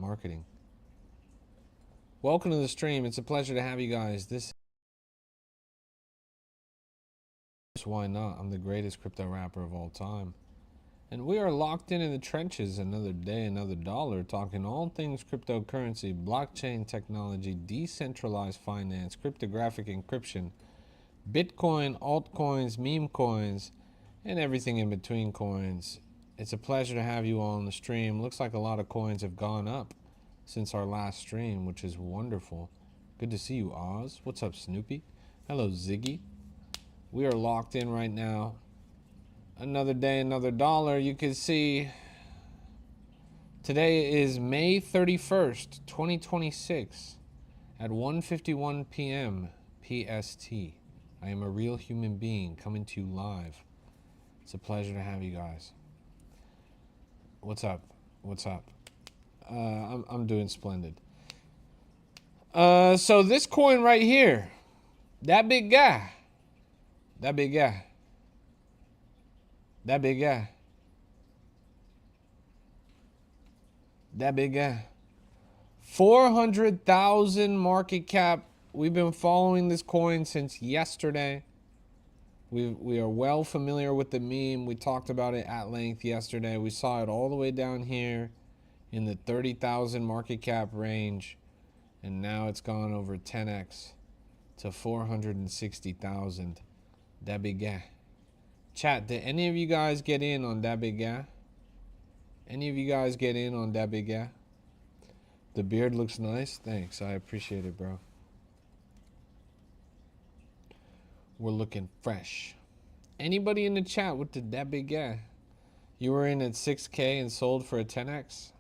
marketing. Welcome to the stream. It's a pleasure to have you guys. This is Why Not. I'm the greatest crypto rapper of all time. And we are locked in the trenches another day, another dollar, talking all things cryptocurrency, blockchain technology, decentralized finance, cryptographic encryption, Bitcoin, altcoins, meme coins, and everything in between coins. It's a pleasure to have you all on the stream. Looks like a lot of coins have gone up since our last stream, which is wonderful. Good to see you, Oz. What's up, Snoopy? Hello, Ziggy. We are locked in right now. Another day, another dollar. You can see today is May 31st, 2026 at 1:51 p.m. PST. I am a real human being coming to you live. It's a pleasure to have you guys. What's up? What's up? I'm doing splendid. So this coin right here, that big guy, that big guy, that big guy, that big guy, 400,000 market cap. We've been following this coin since yesterday. We are well familiar with the meme. We talked about it at length yesterday. We saw it all the way down here in the 30,000 market cap range, and now it's gone over 10x to 460,000. That big guy. Chat, did any of you guys get in on that big guy? Any of you guys get in on that big guy? The beard looks nice. Thanks. I appreciate it, bro. We're looking fresh. Anybody in the chat with that big guy? You were in at 6K and sold for a 10x?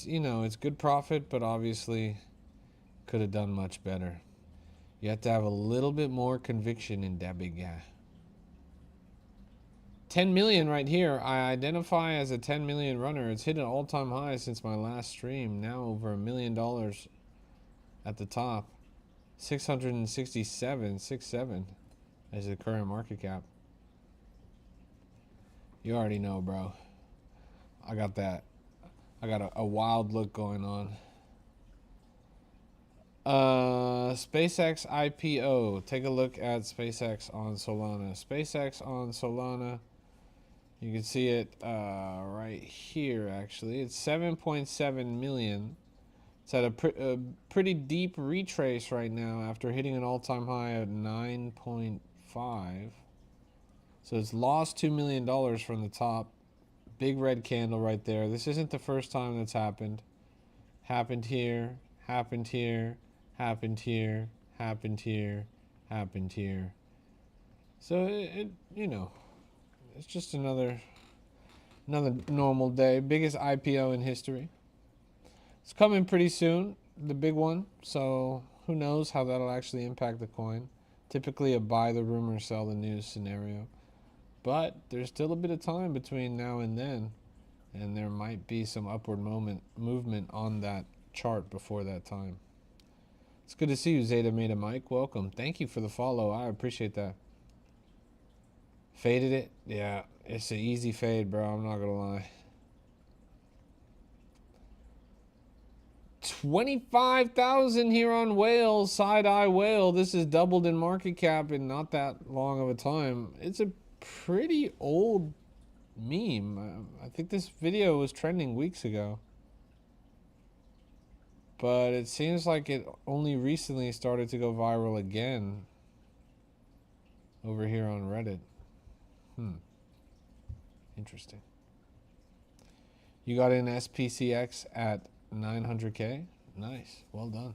You know, it's good profit, but obviously could have done much better. You have to have a little bit more conviction in that big guy. 10 million right here. I identify as a 10 million runner. It's hit an all-time high since my last stream. Now over $1 million at the top. 667 is the current market cap. You already know, bro. I got that. I got a wild look going on. SpaceX IPO. Take a look at SpaceX on Solana. SpaceX on Solana. You can see it right here, actually. It's 7.7 million. It's at a pretty deep retrace right now after hitting an all-time high at 9.5. So it's lost $2 million from the top. Big red candle right there. This isn't the first time that's happened. Happened here, happened here, happened here, happened here, happened here. So it you know, it's just another normal day. Biggest IPO in history. It's coming pretty soon, the big one. So who knows how that'll actually impact the coin. Typically a buy the rumor, sell the news scenario. But there's still a bit of time between now and then, and there might be some upward movement on that chart before that time. It's good to see you, Zeta Meta Mike. Welcome. Thank you for the follow. I appreciate that. Faded it? Yeah, it's an easy fade, bro. I'm not gonna lie. 25,000 here on Whale, side-eye Whale. This is doubled in market cap in not that long of a time. It's a pretty old meme. I think this video was trending weeks ago. But it seems like it only recently started to go viral again over here on Reddit. Interesting. You got in SPCX at 900K? Nice. Well done.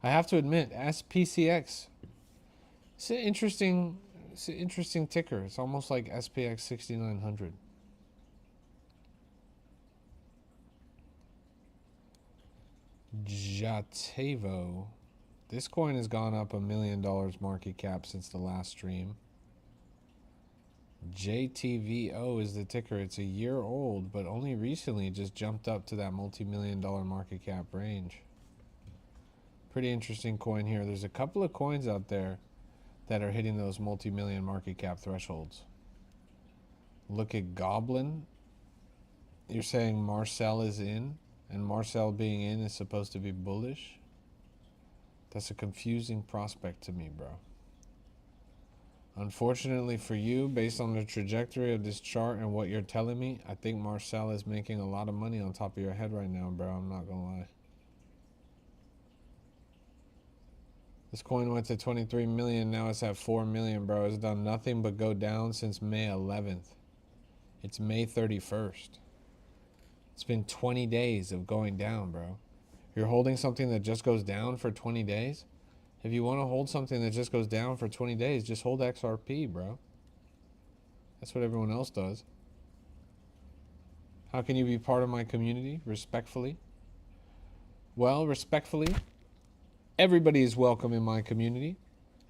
I have to admit, SPCX, it's an interesting ticker. It's almost like SPX 6900. Jatevo. This coin has gone up $1 million market cap since the last stream. JTVO is the ticker. It's a year old, but only recently just jumped up to that multi-million-dollar market cap range. Pretty interesting coin here. There's a couple of coins out there that are hitting those multi-million market cap thresholds. Look at Goblin You're saying Marcel is in, and Marcel being in is supposed to be bullish? That's a confusing prospect to me, bro. Unfortunately for you, based on the trajectory of this chart and what you're telling me, I think Marcel is making a lot of money on top of your head right now, bro. I'm not gonna lie. This coin went to 23 million, now it's at 4 million, bro. It's done nothing but go down since May 11th. It's May 31st. It's been 20 days of going down, bro. You're holding something that just goes down for 20 days? If you want to hold something that just goes down for 20 days, just hold XRP, bro. That's what everyone else does. How can you be part of my community? Respectfully. Well, respectfully, everybody is welcome in my community.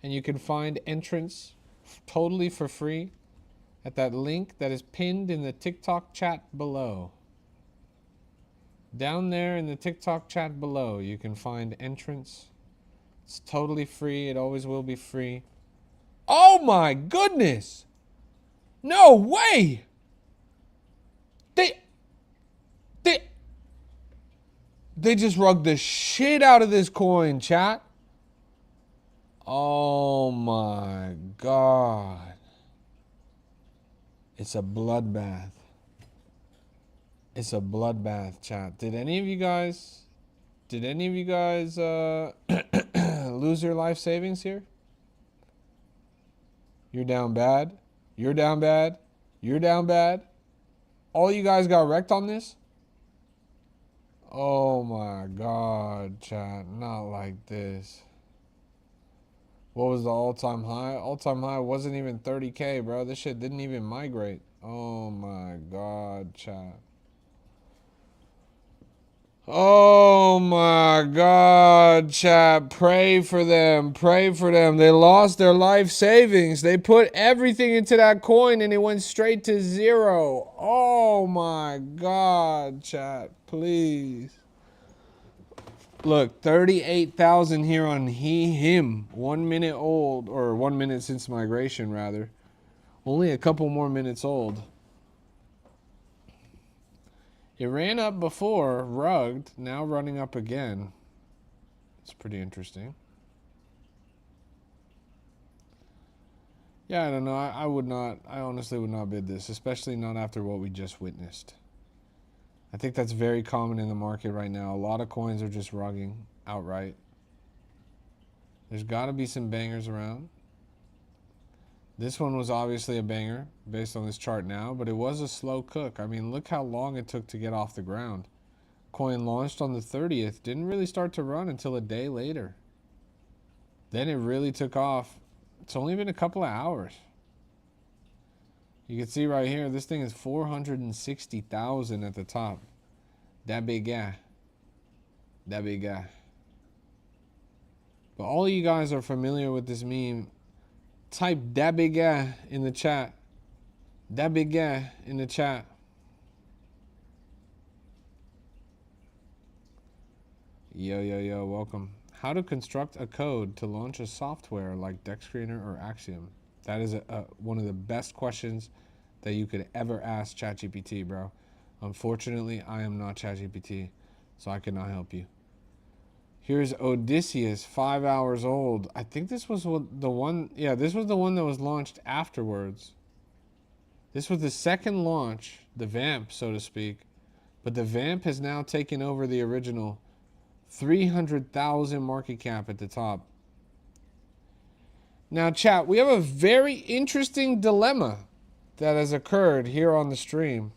And you can find entrance totally for free at that link that is pinned in the TikTok chat below. Down there in the TikTok chat below, you can find entrance. It's totally free. It always will be free. Oh my goodness! No way! They just rugged the shit out of this coin, chat. Oh my god. It's a bloodbath. It's a bloodbath, chat. Did any of you guys lose your life savings here? You're down bad. You're down bad. You're down bad. All you guys got wrecked on this? Oh my god, chat. Not like this. What was the all-time high? All-time high wasn't even 30K, bro. This shit didn't even migrate. Oh my god, chat. Oh my god, chat. Pray for them. Pray for them. They lost their life savings. They put everything into that coin and it went straight to zero. Oh my god, chat. Please. Look, 38,000 here on him. 1 minute old, or 1 minute since migration, rather. Only a couple more minutes old. It ran up before, rugged, now running up again. It's pretty interesting. Yeah, I don't know. I honestly would not bid this, especially not after what we just witnessed. I think that's very common in the market right now. A lot of coins are just rugging outright. There's got to be some bangers around. This one was obviously a banger based on this chart now, but it was a slow cook. I mean, look how long it took to get off the ground. Coin launched on the 30th, didn't really start to run until a day later. Then it really took off. It's only been a couple of hours. You can see right here, this thing is 460,000 at the top. That big guy. That big guy. But all you guys are familiar with this meme. Type that big guy in the chat. That big guy in the chat. Yo, welcome. How to construct a code to launch a software like DexScreener or Axiom? That is one of the best questions that you could ever ask ChatGPT, bro. Unfortunately, I am not ChatGPT, so I cannot help you. Here's Odysseus, 5 hours old. I think this was the one. Yeah, this was the one that was launched afterwards. This was the second launch, the vamp, so to speak. But the vamp has now taken over the original. 300,000 market cap at the top. Now, chat, we have a very interesting dilemma that has occurred here on the stream.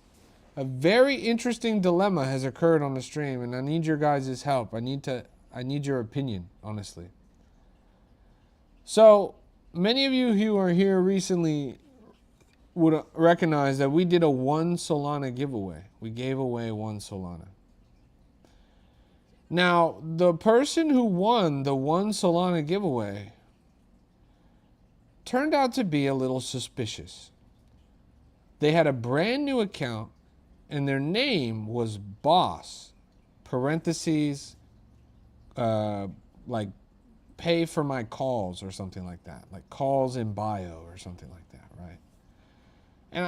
A very interesting dilemma has occurred on the stream, and I need your guys' help. I need your opinion, honestly. So, many of you who are here recently would recognize that we did a 1 Solana giveaway. We gave away 1 Solana. Now, the person who won the 1 Solana giveaway turned out to be a little suspicious. They had a brand new account, and their name was Boss, parentheses, like pay for my calls or something like that. Like calls in bio or something like that, right? And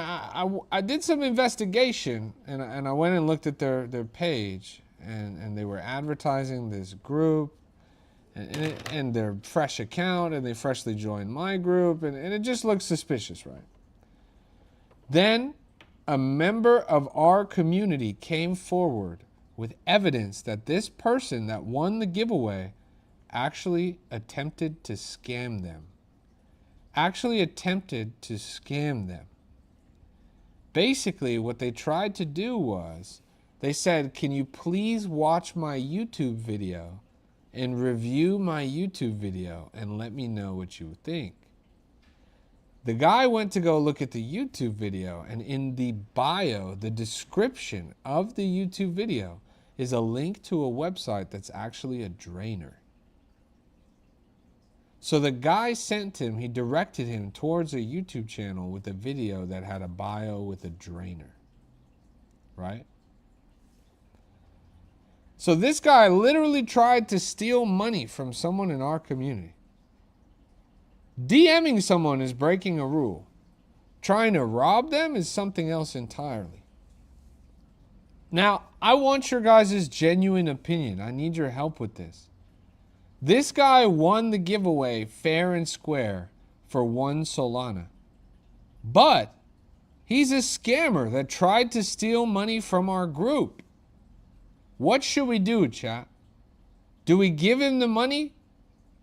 I did some investigation, and I went and looked at their page, and they were advertising this group and their fresh account, and they freshly joined my group, and it just looks suspicious, right? Then a member of our community came forward with evidence that this person that won the giveaway actually attempted to scam them. Basically, what they tried to do was, they said, can you please watch my YouTube video and review my YouTube video and let me know what you think. The guy went to go look at the YouTube video, and in the bio, the description of the YouTube video is a link to a website that's actually a drainer. So the guy sent him, he directed him towards a YouTube channel with a video that had a bio with a drainer, right? So this guy literally tried to steal money from someone in our community. DMing someone is breaking a rule. Trying to rob them is something else entirely. Now, I want your guys' genuine opinion. I need your help with this. This guy won the giveaway fair and square for 1 Solana. But he's a scammer that tried to steal money from our group. What should we do, chat? Do we give him the money,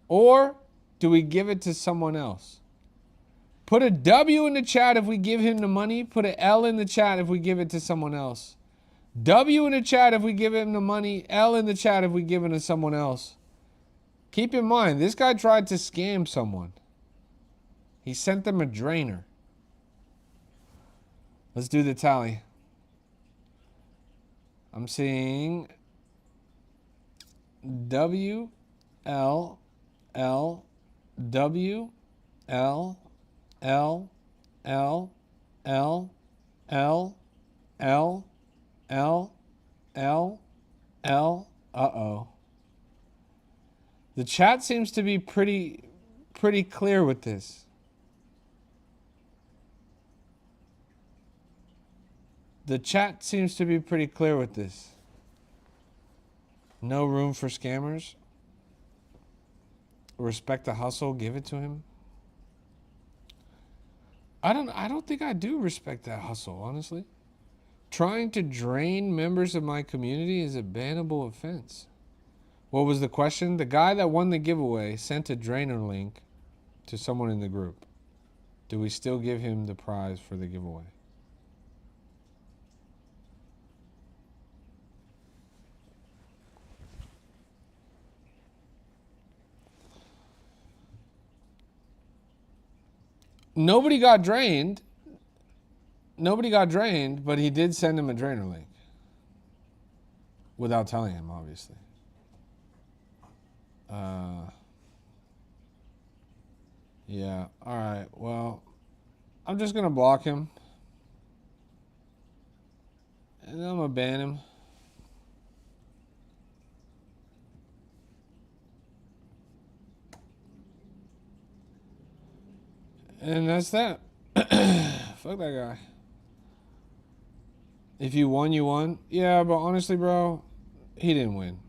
or do we give it to someone else? Put a W in the chat if we give him the money. Put an L in the chat if we give it to someone else. W in the chat if we give him the money. L in the chat if we give it to someone else. Keep in mind, this guy tried to scam someone. He sent them a drainer. Let's do the tally. I'm seeing W, L, L, W, L, L, L, L, L, L, L, L, L. Uh-oh. The chat seems to be pretty clear with this. The chat seems to be pretty clear with this. No room for scammers. Respect the hustle, give it to him. I don't think I do respect that hustle, honestly. Trying to drain members of my community is a bannable offense. What was the question? The guy that won the giveaway sent a drainer link to someone in the group. Do we still give him the prize for the giveaway? Nobody got drained. Nobody got drained, but he did send him a drainer link. Without telling him, obviously. Yeah, alright, well, I'm just gonna block him. And then I'm gonna ban him. And that's that. Fuck that guy. If you won, you won. Yeah, but honestly, bro, he didn't win.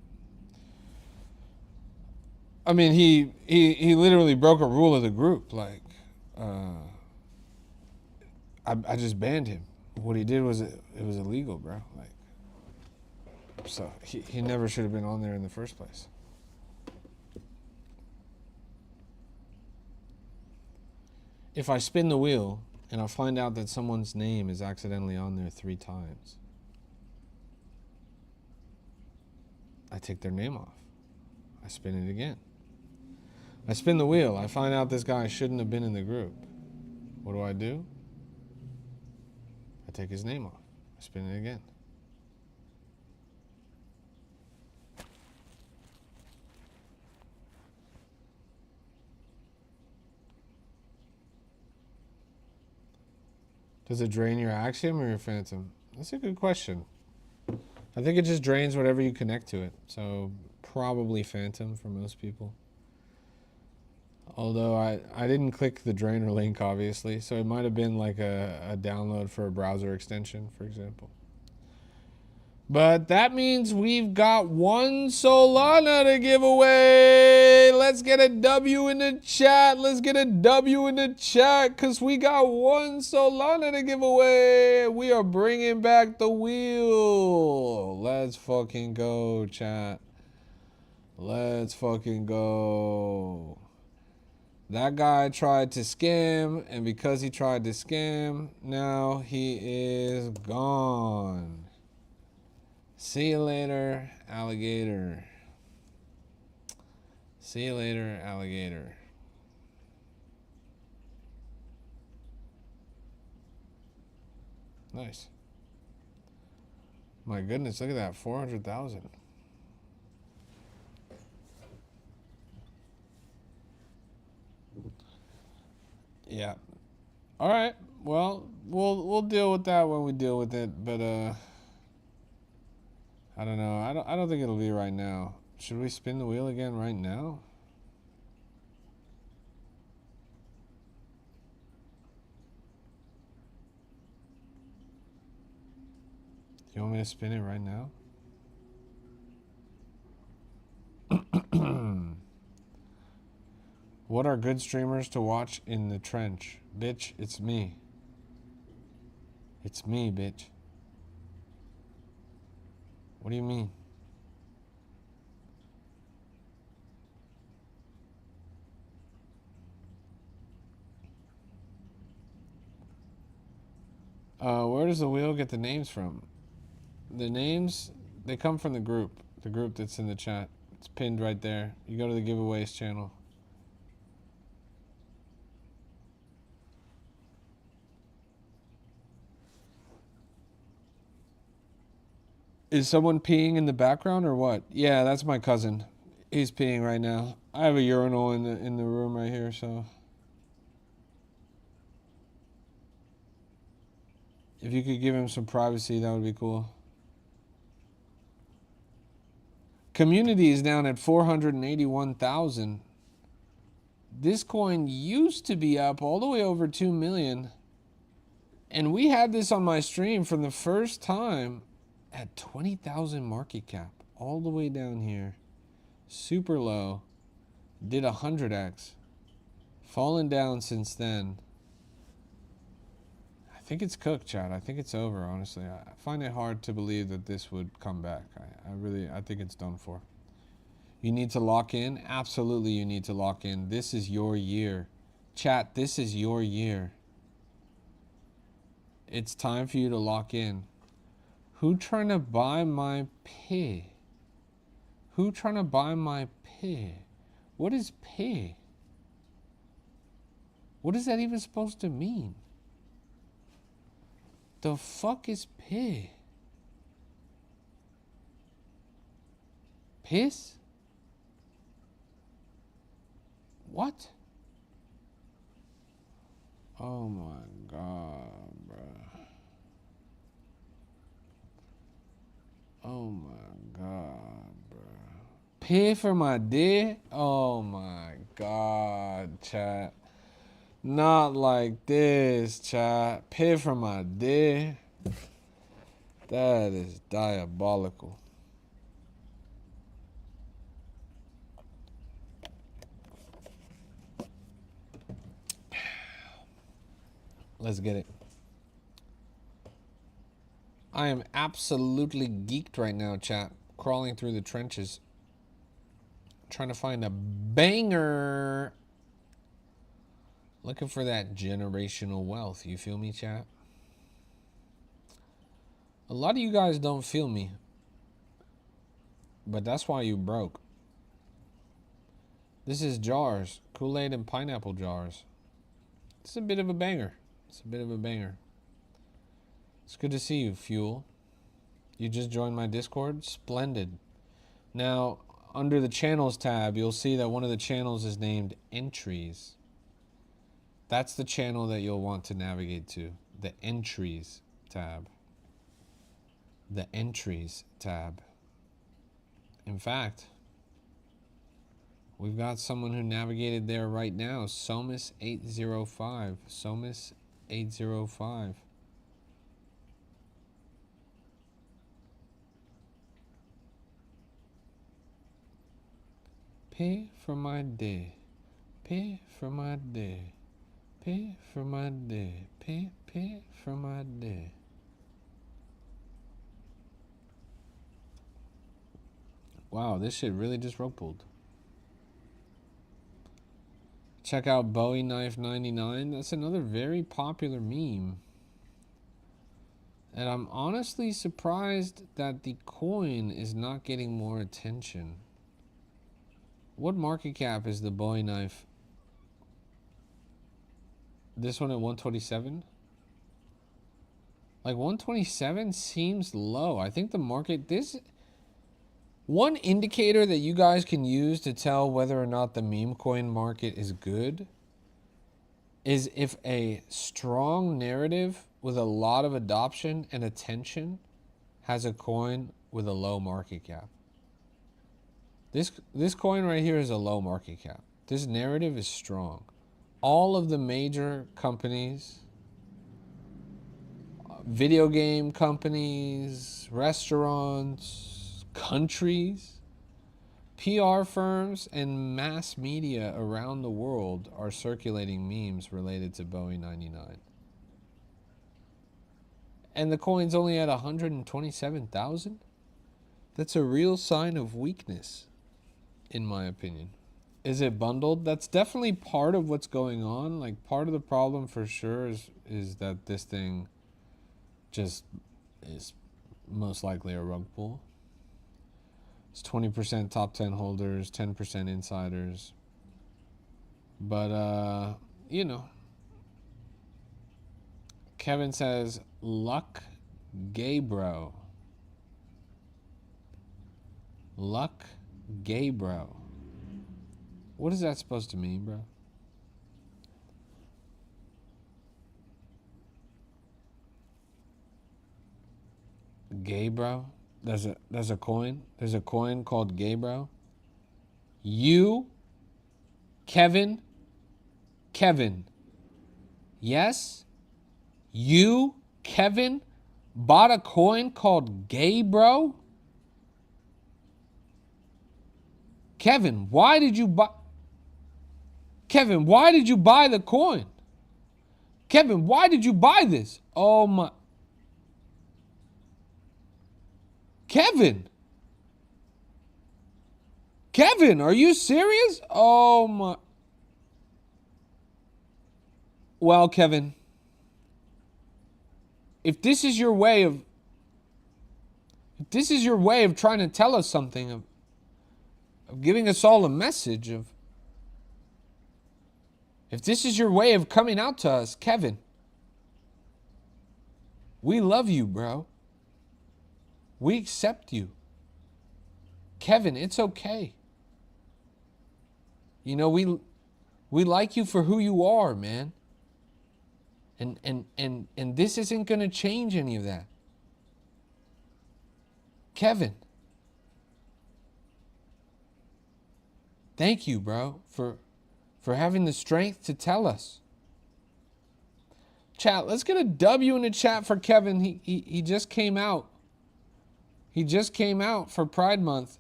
I mean, he literally broke a rule of the group. Like, I just banned him. What he did was it was illegal, bro. Like, so he never should have been on there in the first place. If I spin the wheel and I find out that someone's name is accidentally on there 3 times, I take their name off. I spin it again. I spin the wheel. I find out this guy shouldn't have been in the group. What do? I take his name off. I spin it again. Does it drain your Axiom or your Phantom? That's a good question. I think it just drains whatever you connect to it. So probably Phantom for most people. Although I didn't click the drainer link, obviously, so it might have been like a download for a browser extension, for example. But that means we've got one Solana to give away. Let's get a W in the chat. Let's get a W in the chat because we got one Solana to give away. We are bringing back the wheel. Let's fucking go, chat. Let's fucking go. That guy tried to scam, and because he tried to scam, now he is gone. See you later, alligator. See you later, alligator. Nice. My goodness, look at that, 400,000. Yeah. All right. Well, we'll deal with that when we deal with it, but I don't know. I don't think it'll be right now. Should we spin the wheel again right now? You want me to spin it right now? What are good streamers to watch in the trench? Bitch, it's me. It's me, bitch. What do you mean? Where does the wheel get the names from? The names, they come from the group that's in the chat. It's pinned right there. You go to the giveaways channel. Is someone peeing in the background or what? Yeah, that's my cousin. He's peeing right now. I have a urinal in the room right here, so if you could give him some privacy, that would be cool. Community is down at 481,000. This coin used to be up all the way over 2 million. And we had this on my stream from the first time at 20,000 market cap, all the way down here. Super low. Did 100x. Fallen down since then. I think it's cooked, Chad. I think it's over, honestly. I find it hard to believe that this would come back. I think it's done for. You need to lock in? Absolutely you need to lock in. This is your year. Chat, this is your year. It's time for you to lock in. Who trying to buy my pay? Who trying to buy my pay? What is pay? What is that even supposed to mean? The fuck is pay? Piss? What? Oh my god, bro. Oh my god, bro. Pay for my dick? Oh my god, chat. Not like this, chat. Pay for my dick? That is diabolical. Let's get it. I am absolutely geeked right now, chat. Crawling through the trenches. Trying to find a banger. Looking for that generational wealth. You feel me, chat? A lot of you guys don't feel me. But that's why you broke. This is jars. Kool-Aid and pineapple jars. It's a bit of a banger. It's a bit of a banger. It's good to see you, Fuel. You just joined my Discord? Splendid. Now, under the channels tab, you'll see that one of the channels is named Entries. That's the channel that you'll want to navigate to. The Entries tab. The Entries tab. In fact, We've got someone who navigated there right now. Somus805. Somus805. Pay for my day. Pay for my day. Pay for my day. Pay for my day. Wow, this shit really just rug pulled. Check out Bowie Knife 99. That's another very popular meme. And I'm honestly surprised that the coin is not getting more attention. What market cap is the Bowie Knife? This one at 127? Like 127 seems low. I think the market, this one indicator that you guys can use to tell whether or not the meme coin market is good is if a strong narrative with a lot of adoption and attention has a coin with a low market cap. This coin right here is a low market cap. This narrative is strong. All of the major companies, video game companies, restaurants, countries, PR firms, and mass media around the world are circulating memes related to Bowie 99. And the coin's only at 127,000? That's a real sign of weakness, in my opinion. Is it bundled? That's definitely part of what's going on. Like, part of the problem for sure is that this thing just is most likely a rug pull. It's 20% top 10 holders, 10% insiders. But, you know. Kevin says, luck gay bro. Luck gay bro. What is that supposed to mean, bro? Gay bro? There's a coin. There's a coin called gay bro. You, Kevin. Yes? You, Kevin, bought a coin called gay bro? Kevin, why did you buy... Kevin, why did you buy the coin? Kevin, why did you buy this? Oh my... Kevin! Kevin, are you serious? Oh my... Well, Kevin, if this is your way of trying to tell us something, of giving us all a message, of if this is your way of coming out to us, Kevin, we love you, bro. We accept you. Kevin, it's okay. You know, we like you for who you are, man. And this isn't going to change any of that. Kevin, thank you, bro, for having the strength to tell us. Chat, let's get a W in the chat for Kevin. He just came out. He just came out for Pride Month.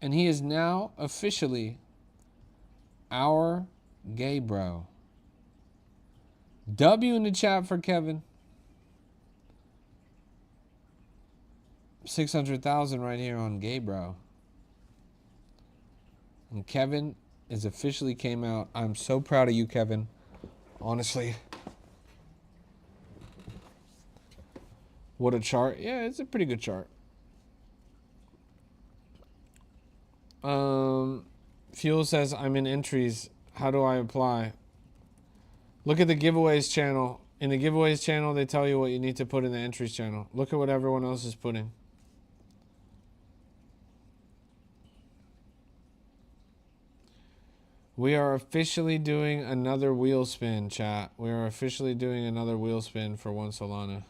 And he is now officially our gay bro. W in the chat for Kevin. 600,000 right here on gay bro. And Kevin is officially came out. I'm so proud of you, Kevin. Honestly. What a chart. Yeah, it's a pretty good chart. Fuel says, I'm in entries. How do I apply? Look at the giveaways channel. In the giveaways channel, they tell you what you need to put in the entries channel. Look at what everyone else is putting. We are officially doing another wheel spin, chat. We are officially doing another wheel spin for 1 Solana.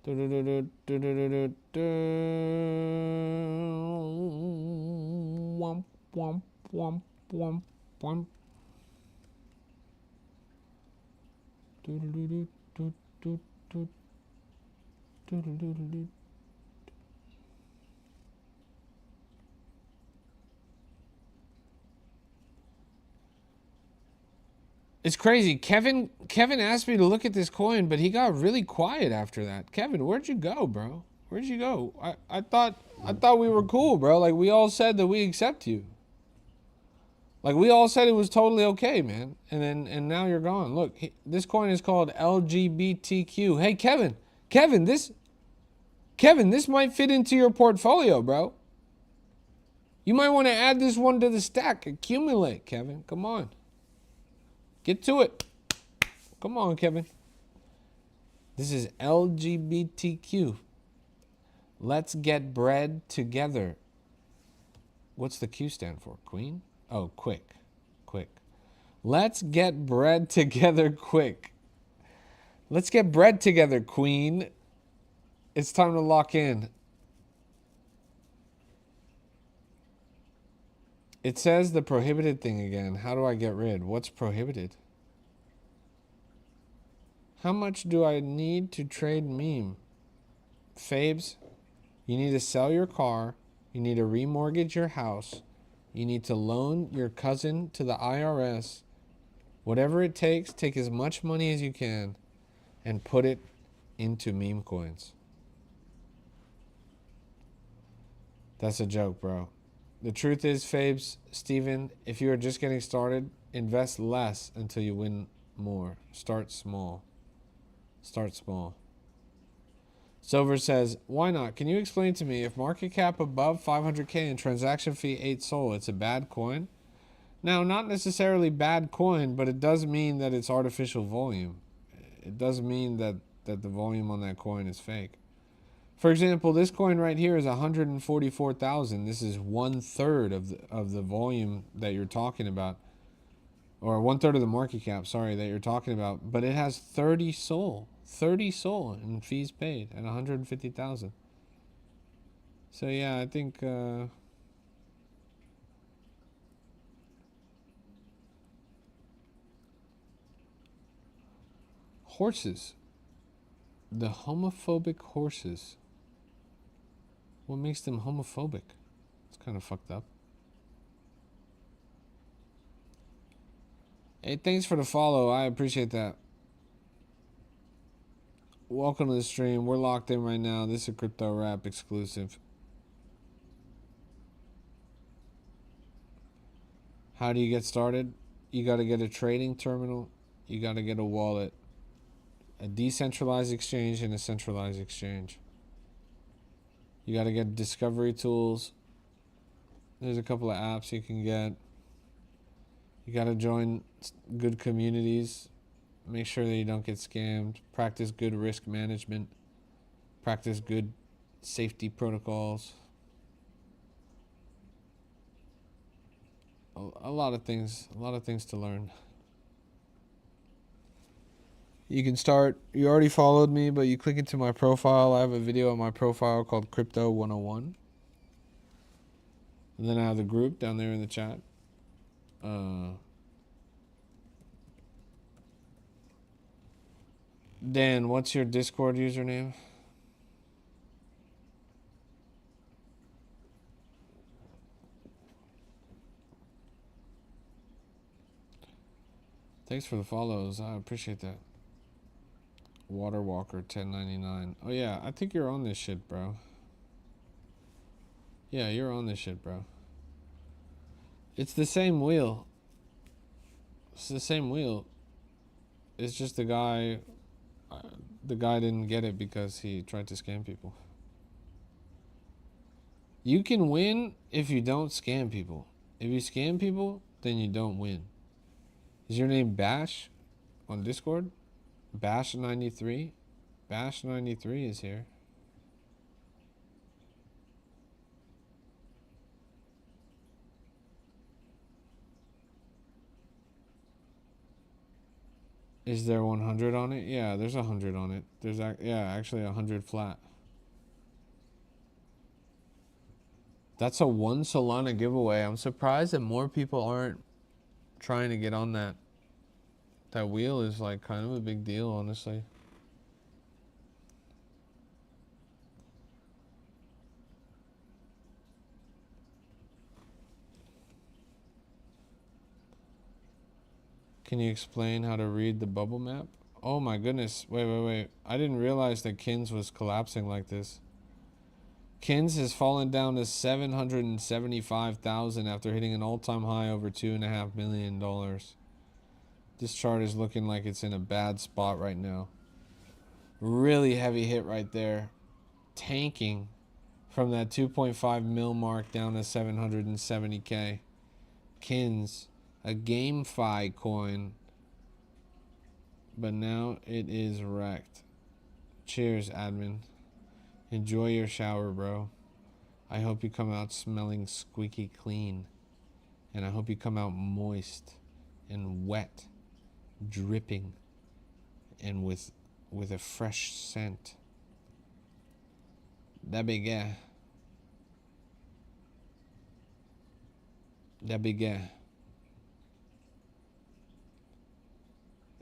Womp, womp, womp, womp, womp. It's crazy. Kevin asked me to look at this coin, but he got really quiet after that. Kevin, where'd you go, bro? Where'd you go? I thought we were cool, bro. Like we all said that we accept you. Like we all said it was totally okay, man. And now you're gone. Look, this coin is called LGBTQ. Hey, Kevin, this might fit into your portfolio, bro. You might want to add this one to the stack. Accumulate, Kevin. Come on. Get to it. Come on, Kevin. This is LGBTQ. Let's get bread together. What's the Q stand for? Queen? Oh, quick. Quick. Let's get bread together quick. Let's get bread together, Queen. It's time to lock in. It says the prohibited thing again. How do I get rid? What's prohibited? How much do I need to trade meme? Fabes, you need to sell your car. You need to remortgage your house. You need to loan your cousin to the IRS. Whatever it takes, take as much money as you can and put it into meme coins. That's a joke, bro. The truth is, Fabes, Steven, if you are just getting started, invest less until you win more. Start small. Start small. Silver says, why not? Can you explain to me if market cap above 500K and transaction fee 8 SOL, it's a bad coin? Now, not necessarily bad coin, but it does mean that it's artificial volume. It does mean that the volume on that coin is fake. For example, this coin right here is 144,000. This is 1/3 of the volume that you're talking about, or 1/3 of the market cap. Sorry, that you're talking about. But it has 30 SOL in fees paid at 150,000. So yeah, I think horses, the homophobic horses. What makes them homophobic? It's kind of fucked up. Hey, thanks for the follow. I appreciate that. Welcome to the stream. We're locked in right now. This is a Crypto Rap exclusive. How do you get started? You got to get a trading terminal. You got to get a wallet, a decentralized exchange, and a centralized exchange. You got to get discovery tools. There's a couple of apps you can get. You got to join good communities. Make sure that you don't get scammed. Practice good risk management. Practice good safety protocols. A lot of things to learn. You can start, you already followed me, but you click into my profile. I have a video on my profile called Crypto 101. And then I have the group down there in the chat. Dan, what's your Discord username? Thanks for the follows. I appreciate that. Waterwalker 1099. Oh yeah, I think you're on this shit, bro. Yeah, you're on this shit, bro. It's the same wheel. It's the same wheel. It's just the guy didn't get it because he tried to scam people. You can win if you don't scam people. If you scam people, then you don't win. Is your name Bash on Discord? Bash93? Bash93 is here. Is there 100 on it? Yeah, there's 100 on it. There's actually 100 flat. That's a 1 Solana giveaway. I'm surprised that more people aren't trying to get on that. That wheel is like kind of a big deal, honestly. Can you explain how to read the bubble map? Oh my goodness. Wait. I didn't realize that Kins was collapsing like this. Kins has fallen down to 775,000 after hitting an all-time high over $2.5 million. This chart is looking like it's in a bad spot right now. Really heavy hit right there. Tanking from that 2.5 mil mark down to 770K. Kins, a GameFi coin, but now it is wrecked. Cheers, admin. Enjoy your shower, bro. I hope you come out smelling squeaky clean. And I hope you come out moist and wet, dripping, and with a fresh scent. That big guy. That big guy.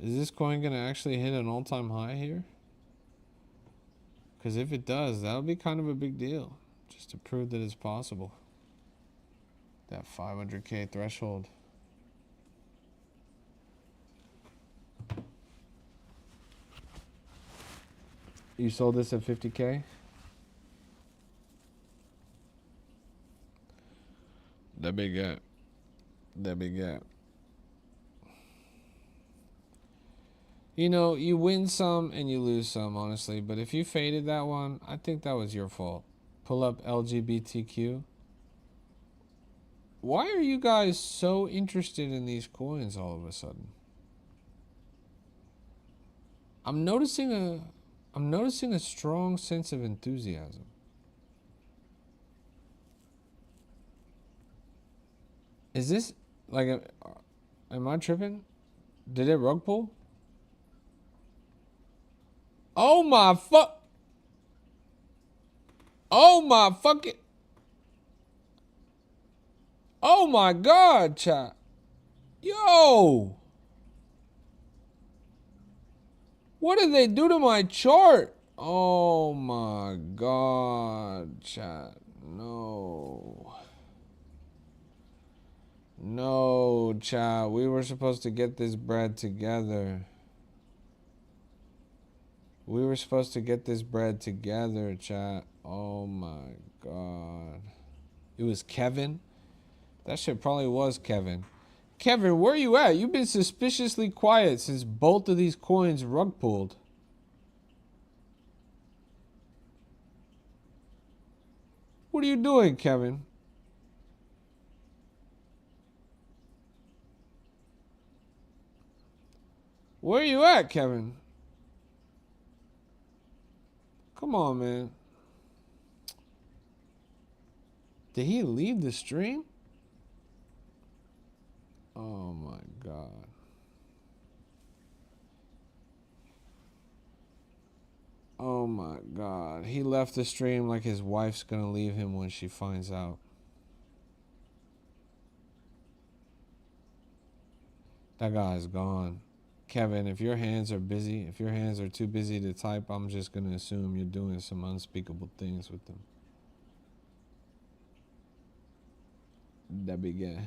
Is this coin going to actually hit an all-time high here? Because if it does, that'll be kind of a big deal. Just to prove that it's possible. That 500K threshold. You sold this at 50K? That big gap. That big gap. You know, you win some and you lose some, honestly. But if you faded that one, I think that was your fault. Pull up LGBTQ. Why are you guys so interested in these coins all of a sudden? I'm noticing a strong sense of enthusiasm. Is this like am I tripping? Did it rug pull? Oh my fuck. Oh my fucking. Oh my god, chat. Yo. What did they do to my chart? Oh my god, chat. No. No, chat. We were supposed to get this bread together. We were supposed to get this bread together, chat. Oh my god. It was Kevin? That shit probably was Kevin. Kevin, where you at? You've been suspiciously quiet since both of these coins rug pulled. What are you doing, Kevin? Where you at, Kevin? Come on, man. Did he leave the stream? Oh my god. Oh my god. He left the stream like his wife's gonna leave him when she finds out. That guy's gone. Kevin, if your hands are busy, if your hands are too busy to type, I'm just gonna assume you're doing some unspeakable things with them. That big guy.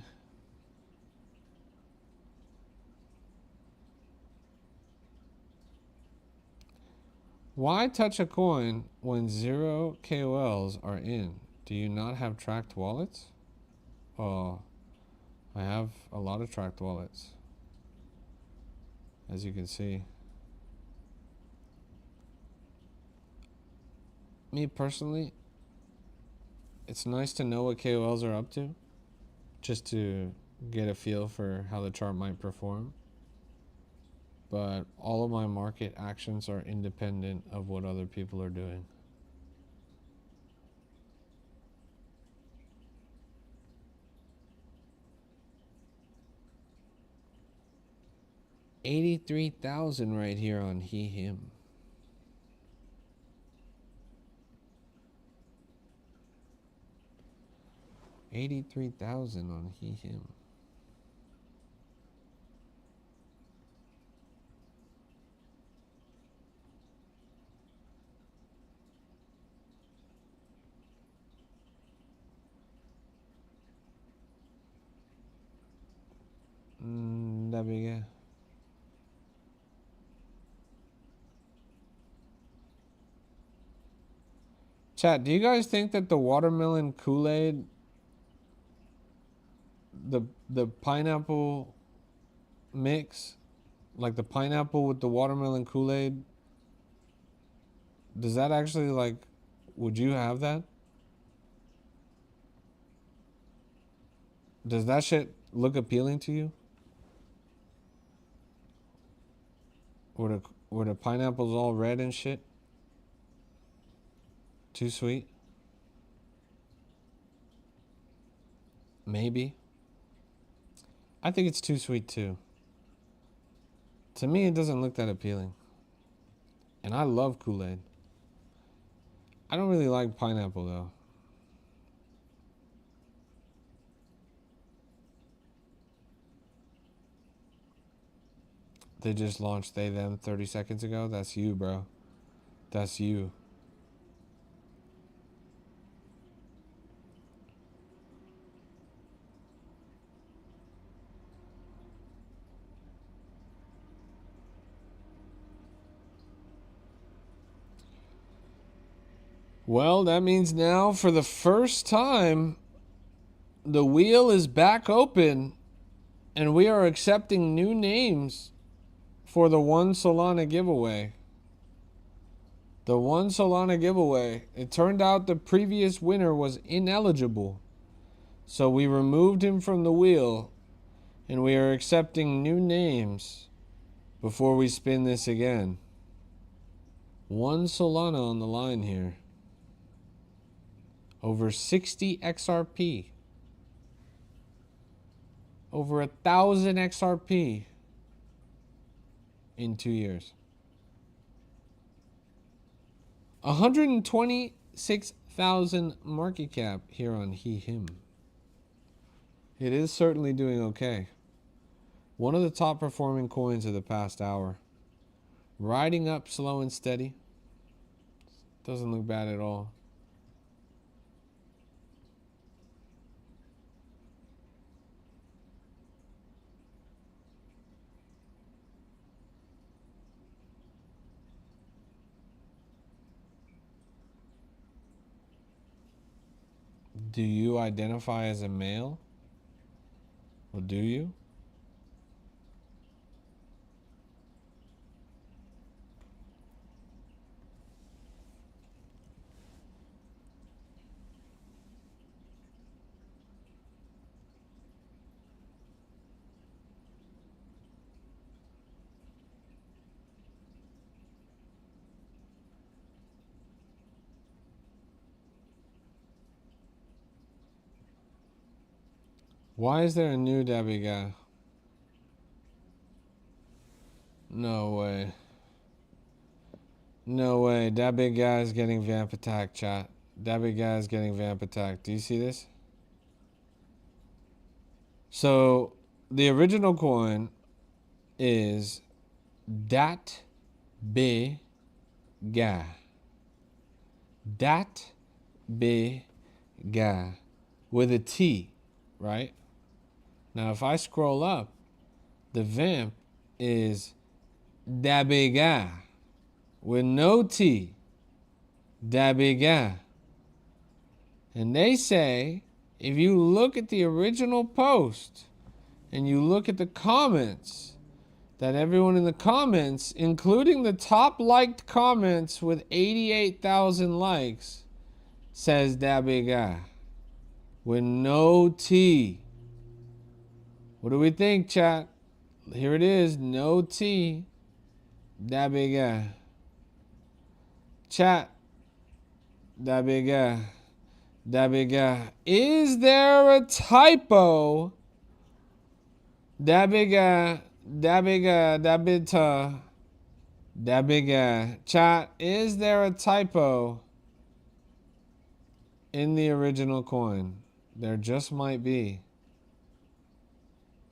Why touch a coin when 0 KOLs are in? Do you not have tracked wallets? Oh, I have a lot of tracked wallets, as you can see. Me personally, it's nice to know what KOLs are up to, just to get a feel for how the chart might perform. But all of my market actions are independent of what other people are doing. 83,000 right here on he, him. $83,000 on he, him. That big, yeah. Chat, do you guys think that the watermelon Kool-Aid, the pineapple mix, like the pineapple with the watermelon Kool-Aid, does that actually, like, would you have that? Does that shit look appealing to you? Were the pineapples all red and shit? Too sweet? Maybe. I think it's too sweet too. To me, it doesn't look that appealing. And I love Kool-Aid. I don't really like pineapple though. They just launched they, them 30 seconds ago. That's you, bro. That's you. Well, that means now for the first time, the wheel is back open and we are accepting new names for the one Solana giveaway. The one Solana giveaway. It turned out the previous winner was ineligible. So we removed him from the wheel and we are accepting new names before we spin this again. One Solana on the line here. Over 60 XRP. Over 1,000 XRP in 2 years. 126,000 market cap here on he, him. It is certainly doing okay. One of the top performing coins of the past hour. Riding up slow and steady. Doesn't look bad at all. Do you identify as a male? Or do you? Why is there a new Debbie guy? No way. No way. That big guy is getting vamp attack, chat. That big guy is getting vamp attack. Do you see this? So the original coin is dat big guy. Dat big guy with a T, right? Now if I scroll up, the vamp is that big guy with no T. That big guy. And they say if you look at the original post and you look at the comments, that everyone in the comments, including the top liked comments with 88,000 likes, says that big guy with no T. What do we think, chat? Here it is, no T. That big guy. Chat. That big guy. That big guy. Is there a typo? That big guy. That big chat. Is there a typo in the original coin? There just might be.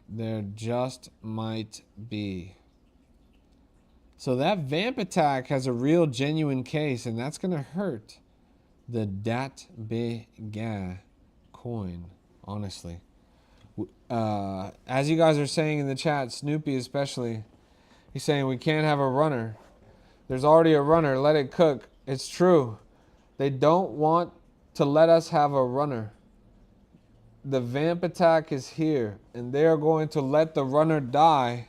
There just might be. So that vamp attack has a real genuine case, and that's gonna hurt the dat big coin, honestly. As you guys are saying in the chat, Snoopy especially, he's saying we can't have a runner. There's already a runner. Let it cook. It's true. They don't want to let us have a runner. The vamp attack is here, and they are going to let the runner die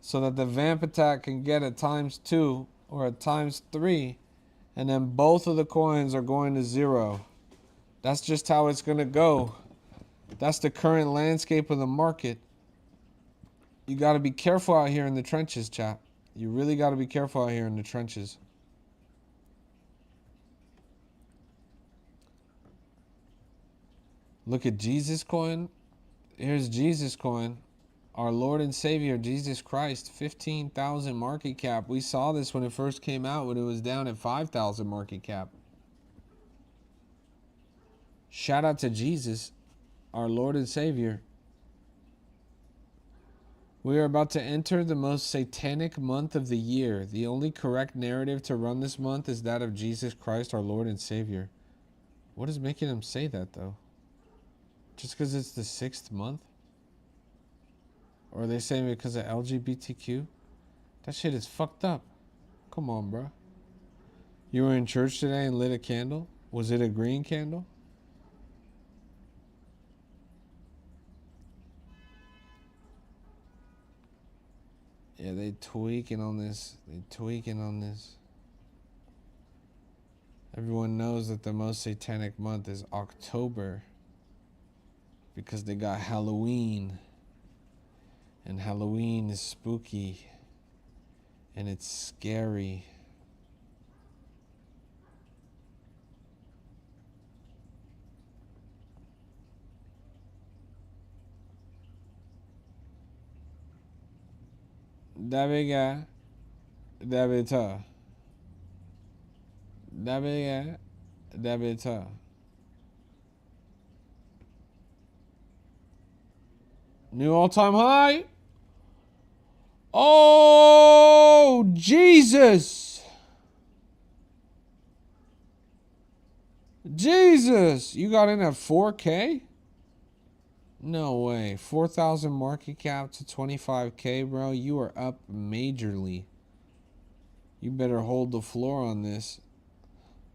so that the vamp attack can get a ×2 or a ×3, and then both of the coins are going to 0. That's just how it's going to go. That's the current landscape of the market. You got to be careful out here in the trenches, chap. You really got to be careful out here in the trenches. Look at Jesus coin. Here's Jesus coin. Our Lord and Savior, Jesus Christ, 15,000 market cap. We saw this when it first came out, when it was down at 5,000 market cap. Shout out to Jesus, our Lord and Savior. We are about to enter the most satanic month of the year. The only correct narrative to run this month is that of Jesus Christ, our Lord and Savior. What is making him say that, though? Just because it's the 6th month? Or are they saying because of LGBTQ? That shit is fucked up. Come on, bro. You were in church today and lit a candle? Was it a green candle? Yeah, they tweaking on this. Everyone knows that the most satanic month is October because they got Halloween. And Halloween is spooky. And it's scary. Dabega. Dabita. Dabega. Dabita. New all-time high. Oh, Jesus. Jesus. You got in at 4K? No way. 4,000 market cap to 25K, bro. You are up majorly. You better hold the floor on this.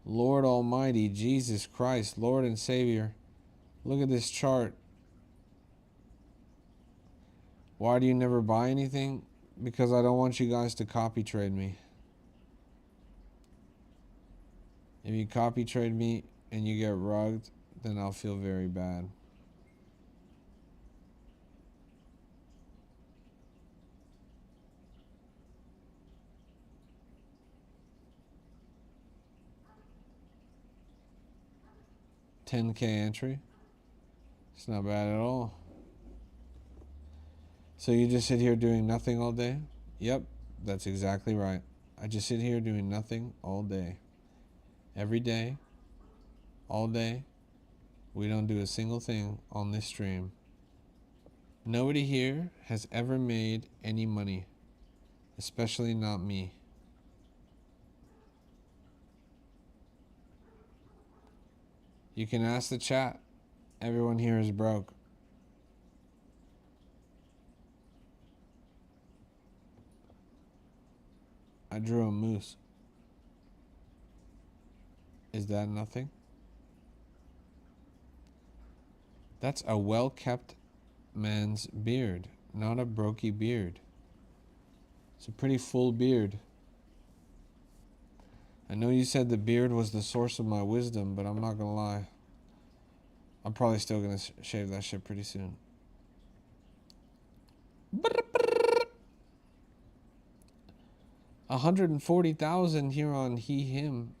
Lord Almighty, Jesus Christ, Lord and Savior. Look at this chart. Why do you never buy anything? Because I don't want you guys to copy trade me. If you copy trade me and you get rugged, then I'll feel very bad. $10K entry. It's not bad at all. So you just sit here doing nothing all day? Yep, that's exactly right. I just sit here doing nothing all day. Every day, all day. We don't do a single thing on this stream. Nobody here has ever made any money, especially not me. You can ask the chat. Everyone here is broke. I drew a moose. Is that nothing? That's a well-kept man's beard, not a brokey beard. It's a pretty full beard. I know you said the beard was the source of my wisdom, but I'm not gonna lie. I'm probably still gonna shave that shit pretty soon. 140,000 here on he, him.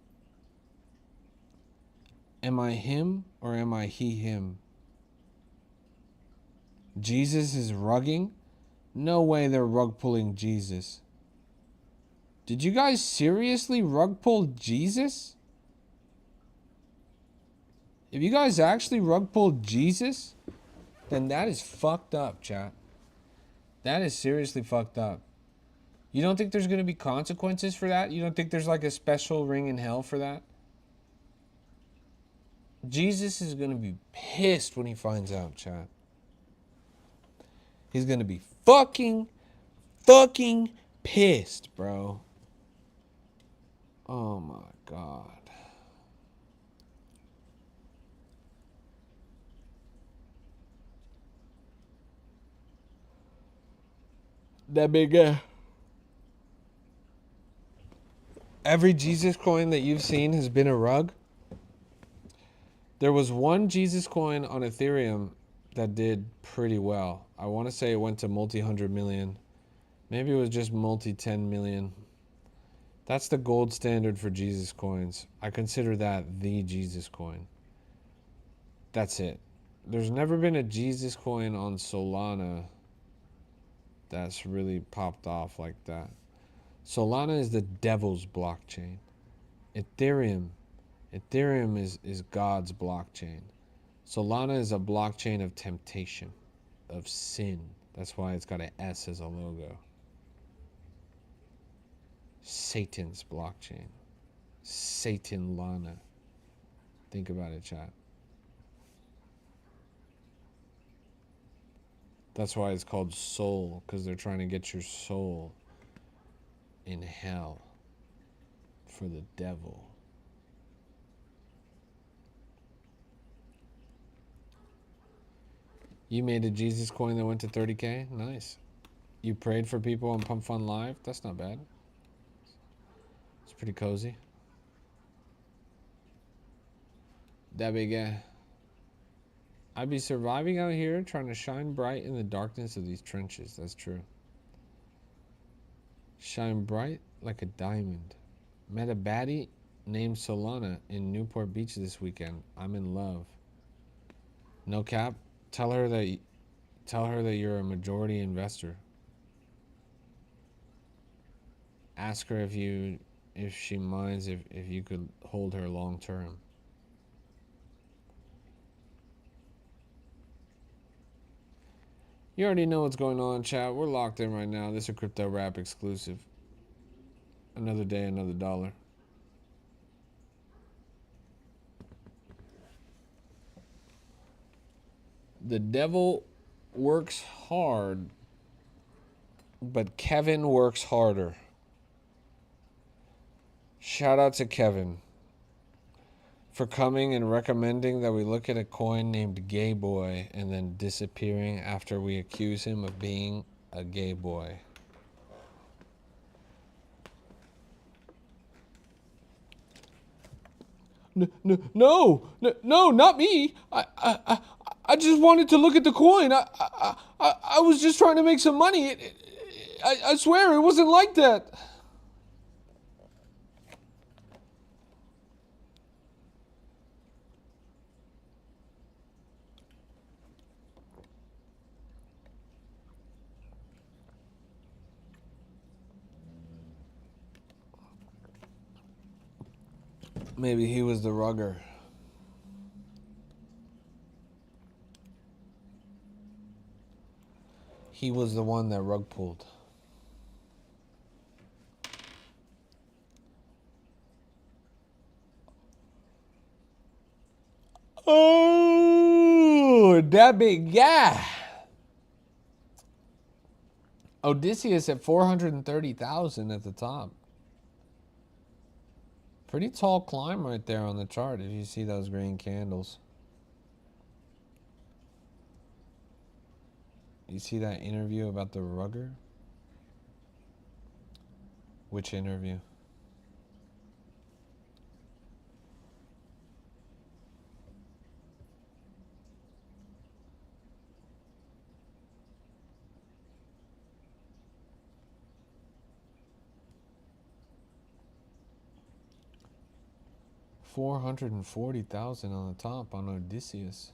Am I him or am I he, him? Jesus is rugging? No way they're rug pulling Jesus. Did you guys seriously rug pull Jesus? If you guys actually rug pulled Jesus, then that is fucked up, chat. That is seriously fucked up. You don't think there's going to be consequences for that? You don't think there's like a special ring in hell for that? Jesus is going to be pissed when he finds out, chat. He's going to be fucking pissed, bro. Oh my God. That big guy. Every Jesus coin that you've seen has been a rug. There was one Jesus coin on Ethereum that did pretty well. I want to say it went to multi-100 million. Maybe it was just multi-10 million. That's the gold standard for Jesus coins. I consider that the Jesus coin. That's it. There's never been a Jesus coin on Solana that's really popped off like that. Solana is the devil's blockchain. Ethereum is God's blockchain. Solana is a blockchain of temptation, of sin. That's why it's got an S as a logo. Satan's blockchain. Satan Lana. Think about it, chat. That's why it's called soul, because they're trying to get your soul in hell for the devil. You made a Jesus coin that went to 30K? Nice. You prayed for people on Pump Fun Live? That's not bad. It's pretty cozy. That big guy. I'd be surviving out here trying to shine bright in the darkness of these trenches. That's true. Shine bright like a diamond. Met a baddie named Solana in Newport Beach this weekend. I'm in love. No cap. Tell her that you're a majority investor. Ask her if she minds if you could hold her long term. You already know what's going on, chat. We're locked in right now. This is a Crypto Rap exclusive. Another day, another dollar. The devil works hard, but Kevin works harder. Shout out to Kevin for coming and recommending that we look at a coin named Gay Boy and then disappearing after we accuse him of being a gay boy. No, not me. I just wanted to look at the coin. I was just trying to make some money. I swear it wasn't like that. Maybe he was the rugger. He was the one that rug pulled. Oh, that big guy. Odysseus at 430,000 at the top. Pretty tall climb right there on the chart if you see those green candles. You see that interview about the rugger? Which interview? $440,000 on the top on Odysseus.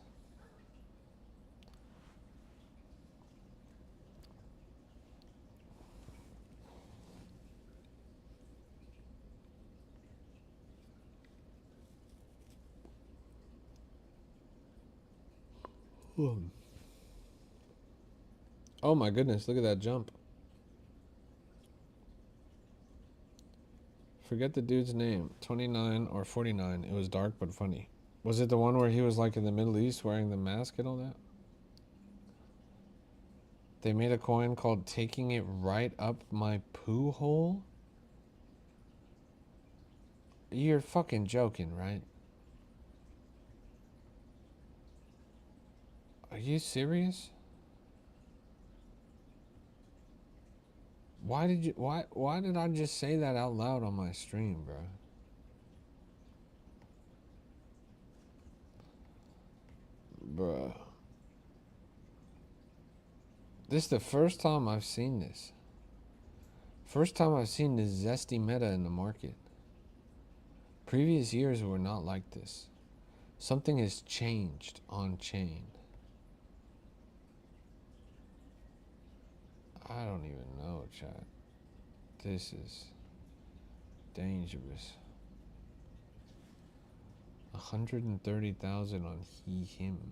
Oh my goodness, look at that jump. Forget the dude's name. 29 or 49. It was dark but funny. Was it the one where he was like in the Middle East wearing the mask and all that? They made a coin called Taking It Right Up My Poo Hole? You're fucking joking, right? Are you serious? Why did I just say that out loud on my stream, bro? Bruh. This is the first time I've seen this. First time I've seen this zesty meta in the market. Previous years were not like this. Something has changed on chain. I don't even know, chat. This is dangerous. 130,000 on him.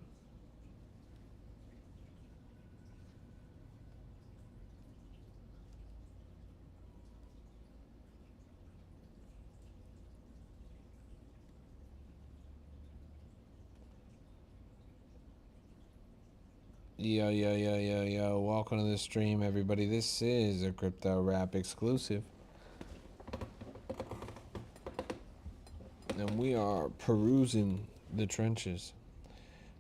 Yo. Welcome to the stream, everybody. This is a Crypto Rap exclusive. And we are perusing the trenches.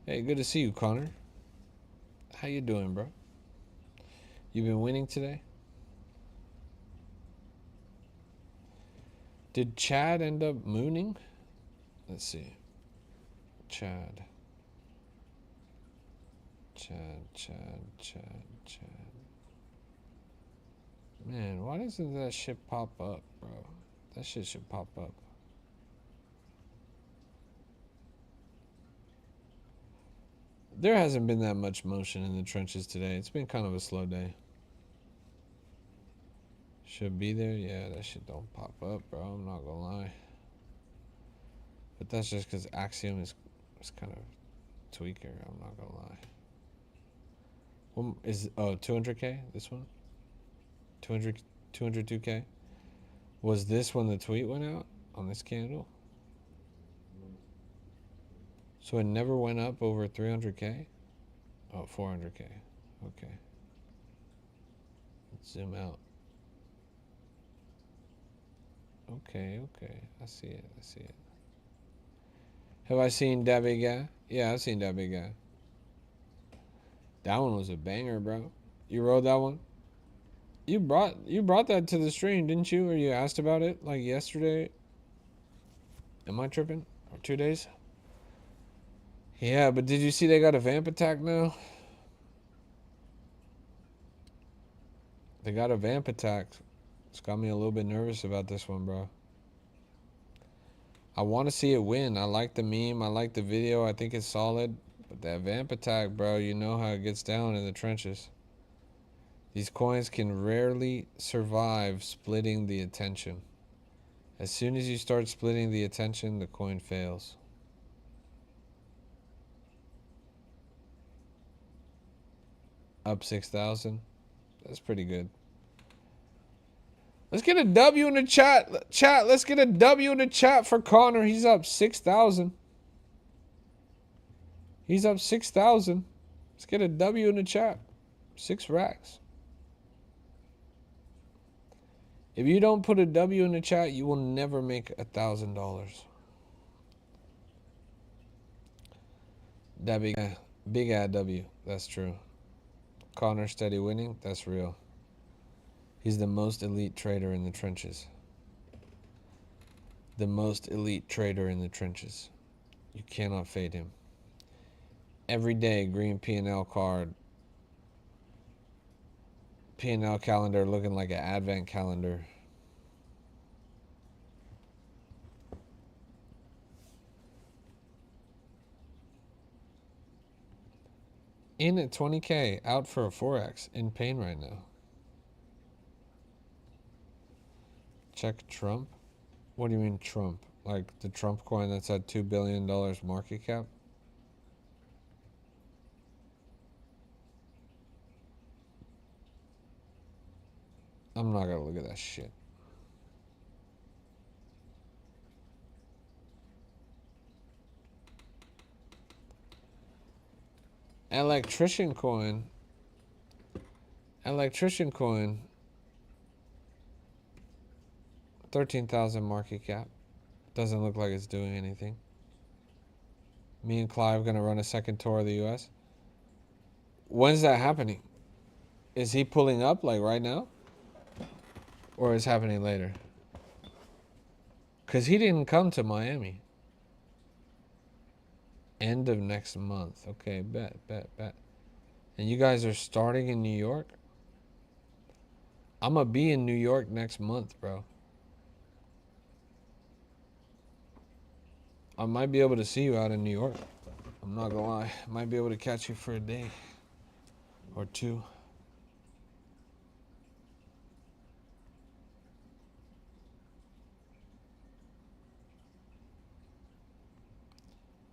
Hey, good to see you, Connor. How you doing, bro? You been winning today? Did Chad end up mooning? Let's see. Chad. Man, why doesn't that shit pop up, bro? That shit should pop up. There hasn't been that much motion in the trenches today. It's been kind of a slow day. Should be there? Yeah, that shit don't pop up, bro. I'm not gonna lie. But that's just because Axiom is kind of tweaker. I'm not gonna lie. What is 200K? This one? 202K? Was this when the tweet went out on this candle? So it never went up over 300K? Oh, 400K. Okay. Let's zoom out. Okay. I see it. Have I seen that big guy? Yeah, I've seen that big guy. That one was a banger, bro. You rode that one? You brought that to the stream, didn't you? Or you asked about it like yesterday? Am I tripping? Or 2 days? Yeah, but did you see they got a vamp attack now? They got a vamp attack. It's got me a little bit nervous about this one, bro. I want to see it win. I like the meme. I like the video. I think it's solid. But that vamp attack, bro, you know how it gets down in the trenches. These coins can rarely survive splitting the attention. As soon as you start splitting the attention, the coin fails. Up 6,000. That's pretty good. Let's get a W in the chat. Chat, let's get a W in the chat for Connor. He's up 6,000. He's up 6,000. Let's get a W in the chat. 6 racks. If you don't put a W in the chat, you will never make $1,000. That big ad W. That's true. Connor steady winning. That's real. He's the most elite trader in the trenches. The most elite trader in the trenches. You cannot fade him. Every day, green P&L card. P&L calendar looking like an advent calendar. In at 20K, out for a 4X, in pain right now. Check Trump? What do you mean Trump? Like the Trump coin that's at $2 billion market cap? I'm not gonna look at that shit. Electrician coin. Electrician coin. 13,000 market cap. Doesn't look like it's doing anything. Me and Clive gonna run a second tour of the US. When's that happening? Is he pulling up like right now? Or is happening later? Because he didn't come to Miami. End of next month. Okay, bet. And you guys are starting in New York? I'm going to be in New York next month, bro. I might be able to see you out in New York. I'm not going to lie. I might be able to catch you for a day or two.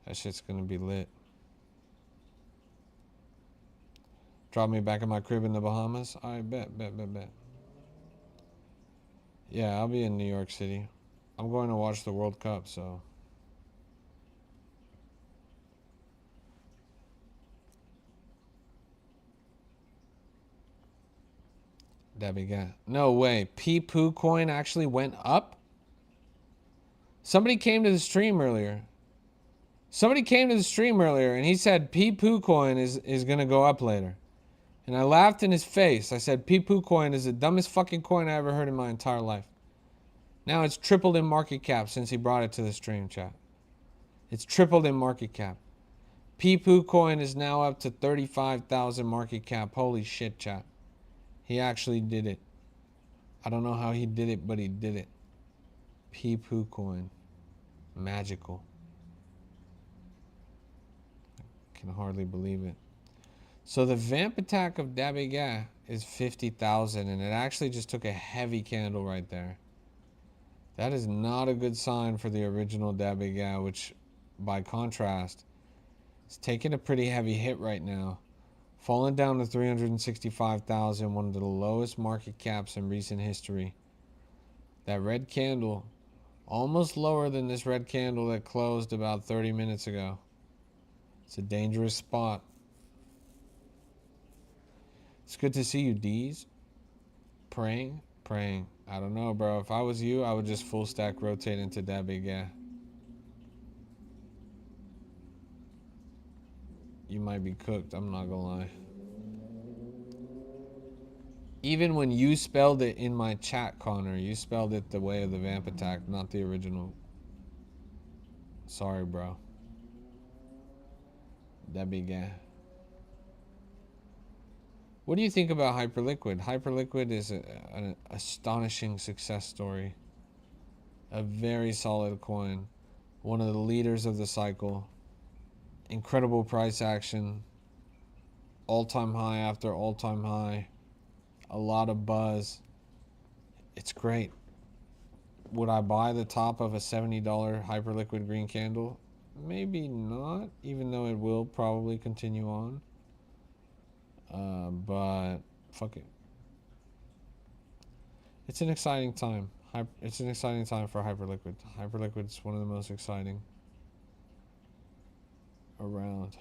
That shit's going to be lit. Drop me back in my crib in the Bahamas? All right, bet. Yeah, I'll be in New York City. I'm going to watch the World Cup, so. Debbie got. No way. P-Poo coin actually went up? Somebody came to the stream earlier. And he said P-Poo coin is going to go up later. And I laughed in his face. I said P-Poo coin is the dumbest fucking coin I ever heard in my entire life. Now it's tripled in market cap since he brought it to the stream, chat. It's tripled in market cap. P-Poo coin is now up to 35,000 market cap. Holy shit, chat. He actually did it. I don't know how he did it, but he did it. P-Poo coin. Magical. Can hardly believe it. So the vamp attack of Dabiga is 50,000, and it actually just took a heavy candle right there. That is not a good sign for the original Dabiga, which, by contrast, is taking a pretty heavy hit right now. Falling down to 365,000, one of the lowest market caps in recent history. That red candle, almost lower than this red candle that closed about 30 minutes ago. It's a dangerous spot. It's good to see you, D's. Praying. I don't know, bro. If I was you, I would just full stack rotate into that big guy. You might be cooked, I'm not gonna lie. Even when you spelled it in my chat, Connor, you spelled it the way of the vamp attack, not the original. Sorry, bro. That big guy. What do you think about Hyperliquid? Hyperliquid is an astonishing success story. A very solid coin. One of the leaders of the cycle. Incredible price action. All-time high after all-time high. A lot of buzz. It's great. Would I buy the top of a $70 Hyperliquid green candle? Maybe not, even though it will probably continue on. But fuck it. It's an exciting time. It's an exciting time for Hyperliquid. Hyperliquid's one of the most exciting around.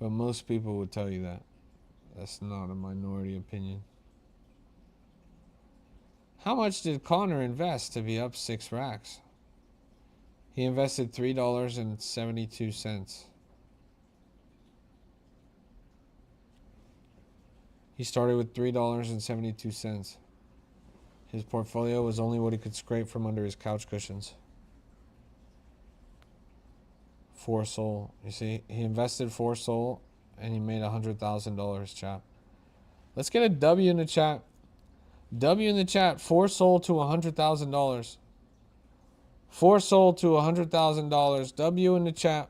But most people would tell you that. That's not a minority opinion. How much did Connor invest to be up 6 racks? He invested $3.72. He started with $3.72. His portfolio was only what he could scrape from under his couch cushions. 4 SOL. You see, he invested 4 SOL and he made $100,000, chat. Let's get a W in the chat. W in the chat. 4 SOL to $100,000. 4 SOL to $100,000. W in the chat.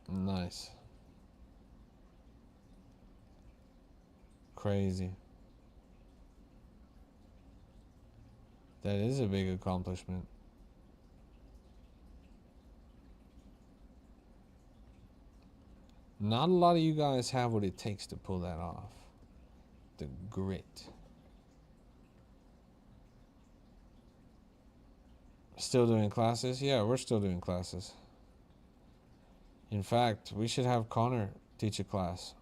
Nice. Crazy. That is a big accomplishment. Not a lot of you guys have what it takes to pull that off. The grit. Still doing classes? Yeah, we're still doing classes. In fact, we should have Connor teach a class.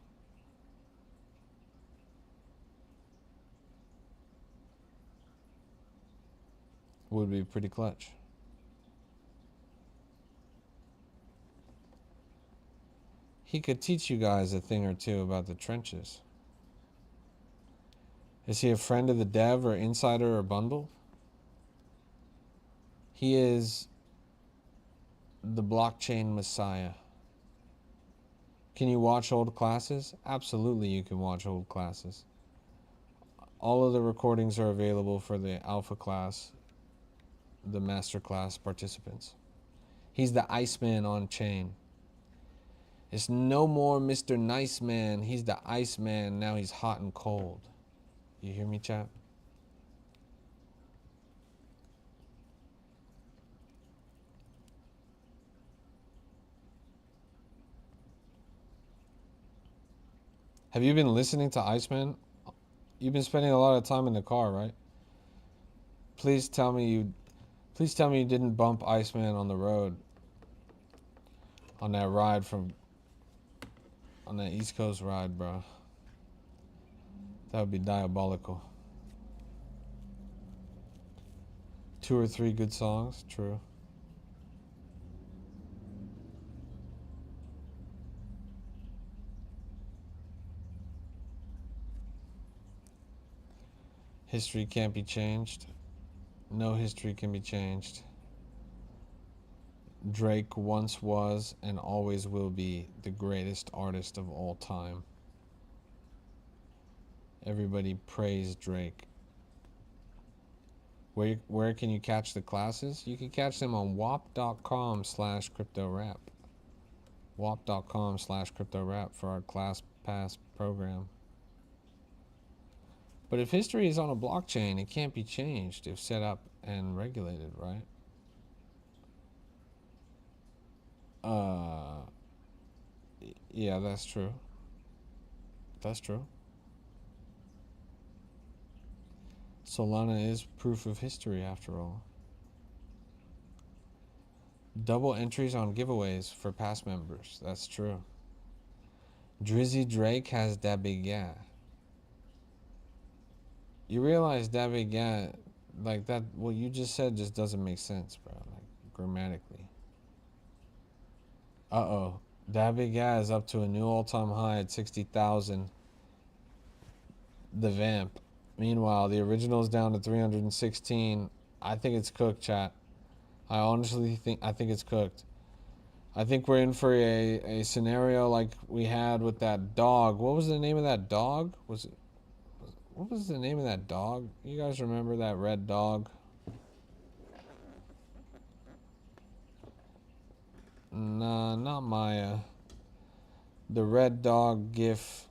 Would be pretty clutch. He could teach you guys a thing or two about the trenches. Is he a friend of the dev or insider or bundle? He is the blockchain messiah. Can you watch old classes? Absolutely, you can watch old classes. All of the recordings are available for the alpha class, the master class participants. He's the Iceman on chain. It's no more Mr. Nice Man. He's the Iceman. Now he's hot and cold. You hear me, chat? Have you been listening to Iceman? You've been spending a lot of time in the car, right? Please tell me you didn't bump Iceman on the road on that ride on that East Coast ride, bro. That would be diabolical. 2 or 3 good songs, true. History can't be changed. No history can be changed. Drake once was and always will be the greatest artist of all time. Everybody praise Drake. Where can you catch the classes? You can catch them on wap.com/cryptorap. wap.com/cryptorap for our class pass program. But if history is on a blockchain, it can't be changed if set up and regulated, right? Yeah, that's true. That's true. Solana is proof of history after all. Double entries on giveaways for past members. That's true. Drizzy Drake has that big guy. You realize that big guy, like that, what you just said just doesn't make sense, bro. Like grammatically. Uh-oh. That big guy is up to a new all-time high at 60,000. The vamp. Meanwhile, the original is down to 316. I think it's cooked, chat. I honestly think it's cooked. I think we're in for a scenario like we had with that dog. What was the name of that dog? What was the name of that dog? You guys remember that red dog? Nah, not Maya. The red dog GIF.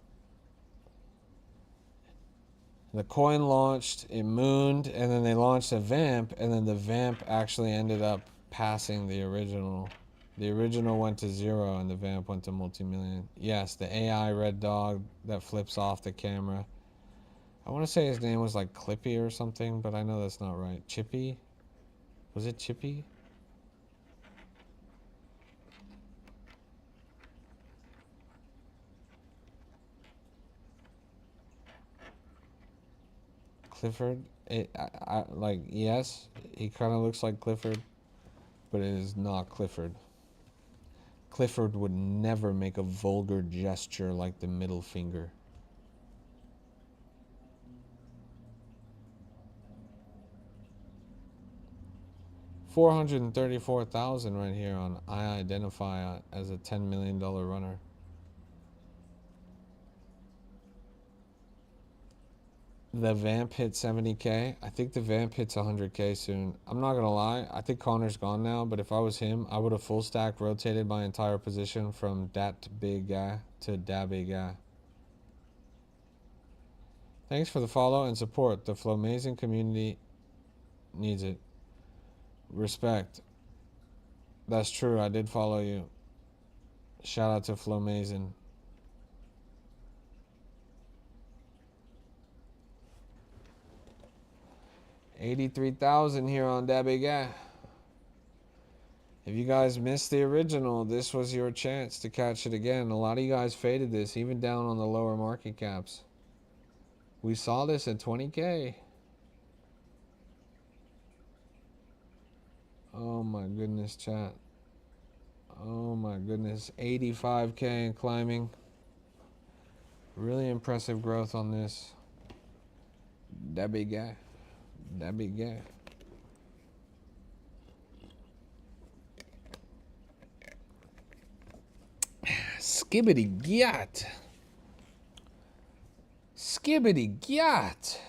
The coin launched, it mooned, and then they launched a vamp, and then the vamp actually ended up passing the original. The original went to 0, and the vamp went to multi-million. Yes, the AI red dog that flips off the camera. I want to say his name was like Clippy or something, but I know that's not right. Chippy? Was it Chippy? Clifford? Like, yes, he kind of looks like Clifford, but it is not Clifford. Clifford would never make a vulgar gesture like the middle finger. $434,000 right here on I identify as a $10 million runner. The vamp hit 70K. I think the vamp hits 100K soon. I'm not gonna lie, I think Connor's gone now, but if I was him, I would have full stack rotated my entire position from that big guy to that big guy. Thanks for the follow and support. The Flowmazing community needs it. Respect. That's true, I did follow you. Shout out to Flo Mason. $83,000 here on that big guy. If you guys missed the original, this was your chance to catch it again. A lot of you guys faded this, even down on the lower market caps. We saw this at 20K. Oh my goodness, chat. Oh my goodness, 85K and climbing. Really impressive growth on this. That big guy. That big guy. Skibbity gyat. Skibbity gyat.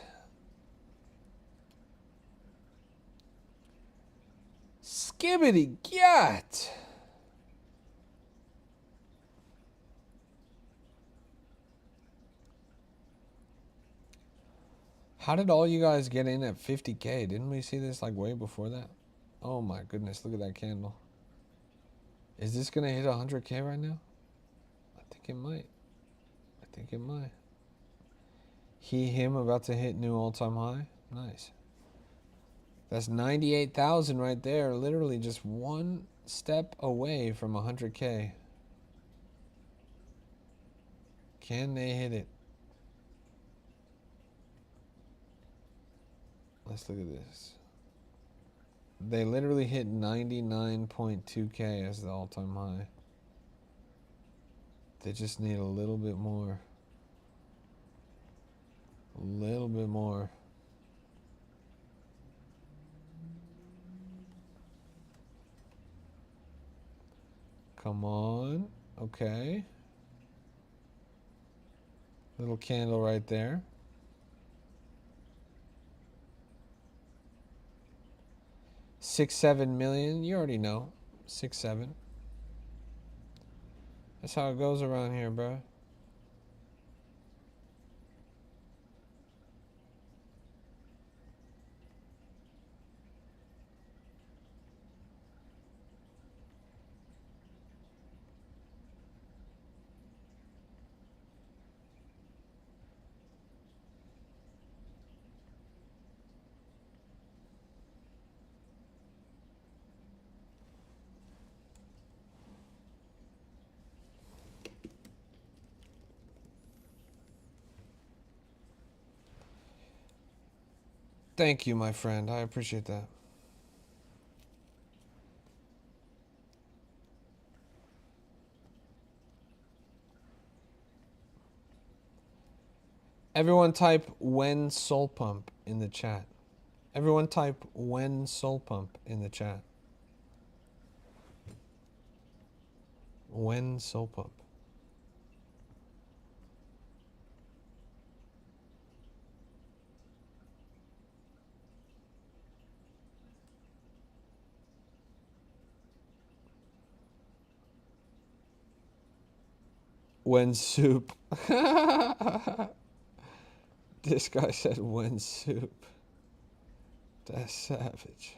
Skibbity gyat. How did all you guys get in at 50K? Didn't we see this like way before that? Oh my goodness, look at that candle. Is this going to hit 100K right now? I think it might. I think it might. Him about to hit new all-time high. Nice. That's 98,000 right there. Literally just one step away from 100K. Can they hit it? Let's look at this. They literally hit 99.2K as the all-time high. They just need a little bit more. A little bit more. Come on. Okay. Little candle right there. 6-7 million. You already know. 6-7. That's how it goes around here, bro. Thank you, my friend. I appreciate that. Everyone type when soul pump in the chat. Everyone type when soul pump in the chat. When soul pump. When soup. This guy said when soup. That's savage.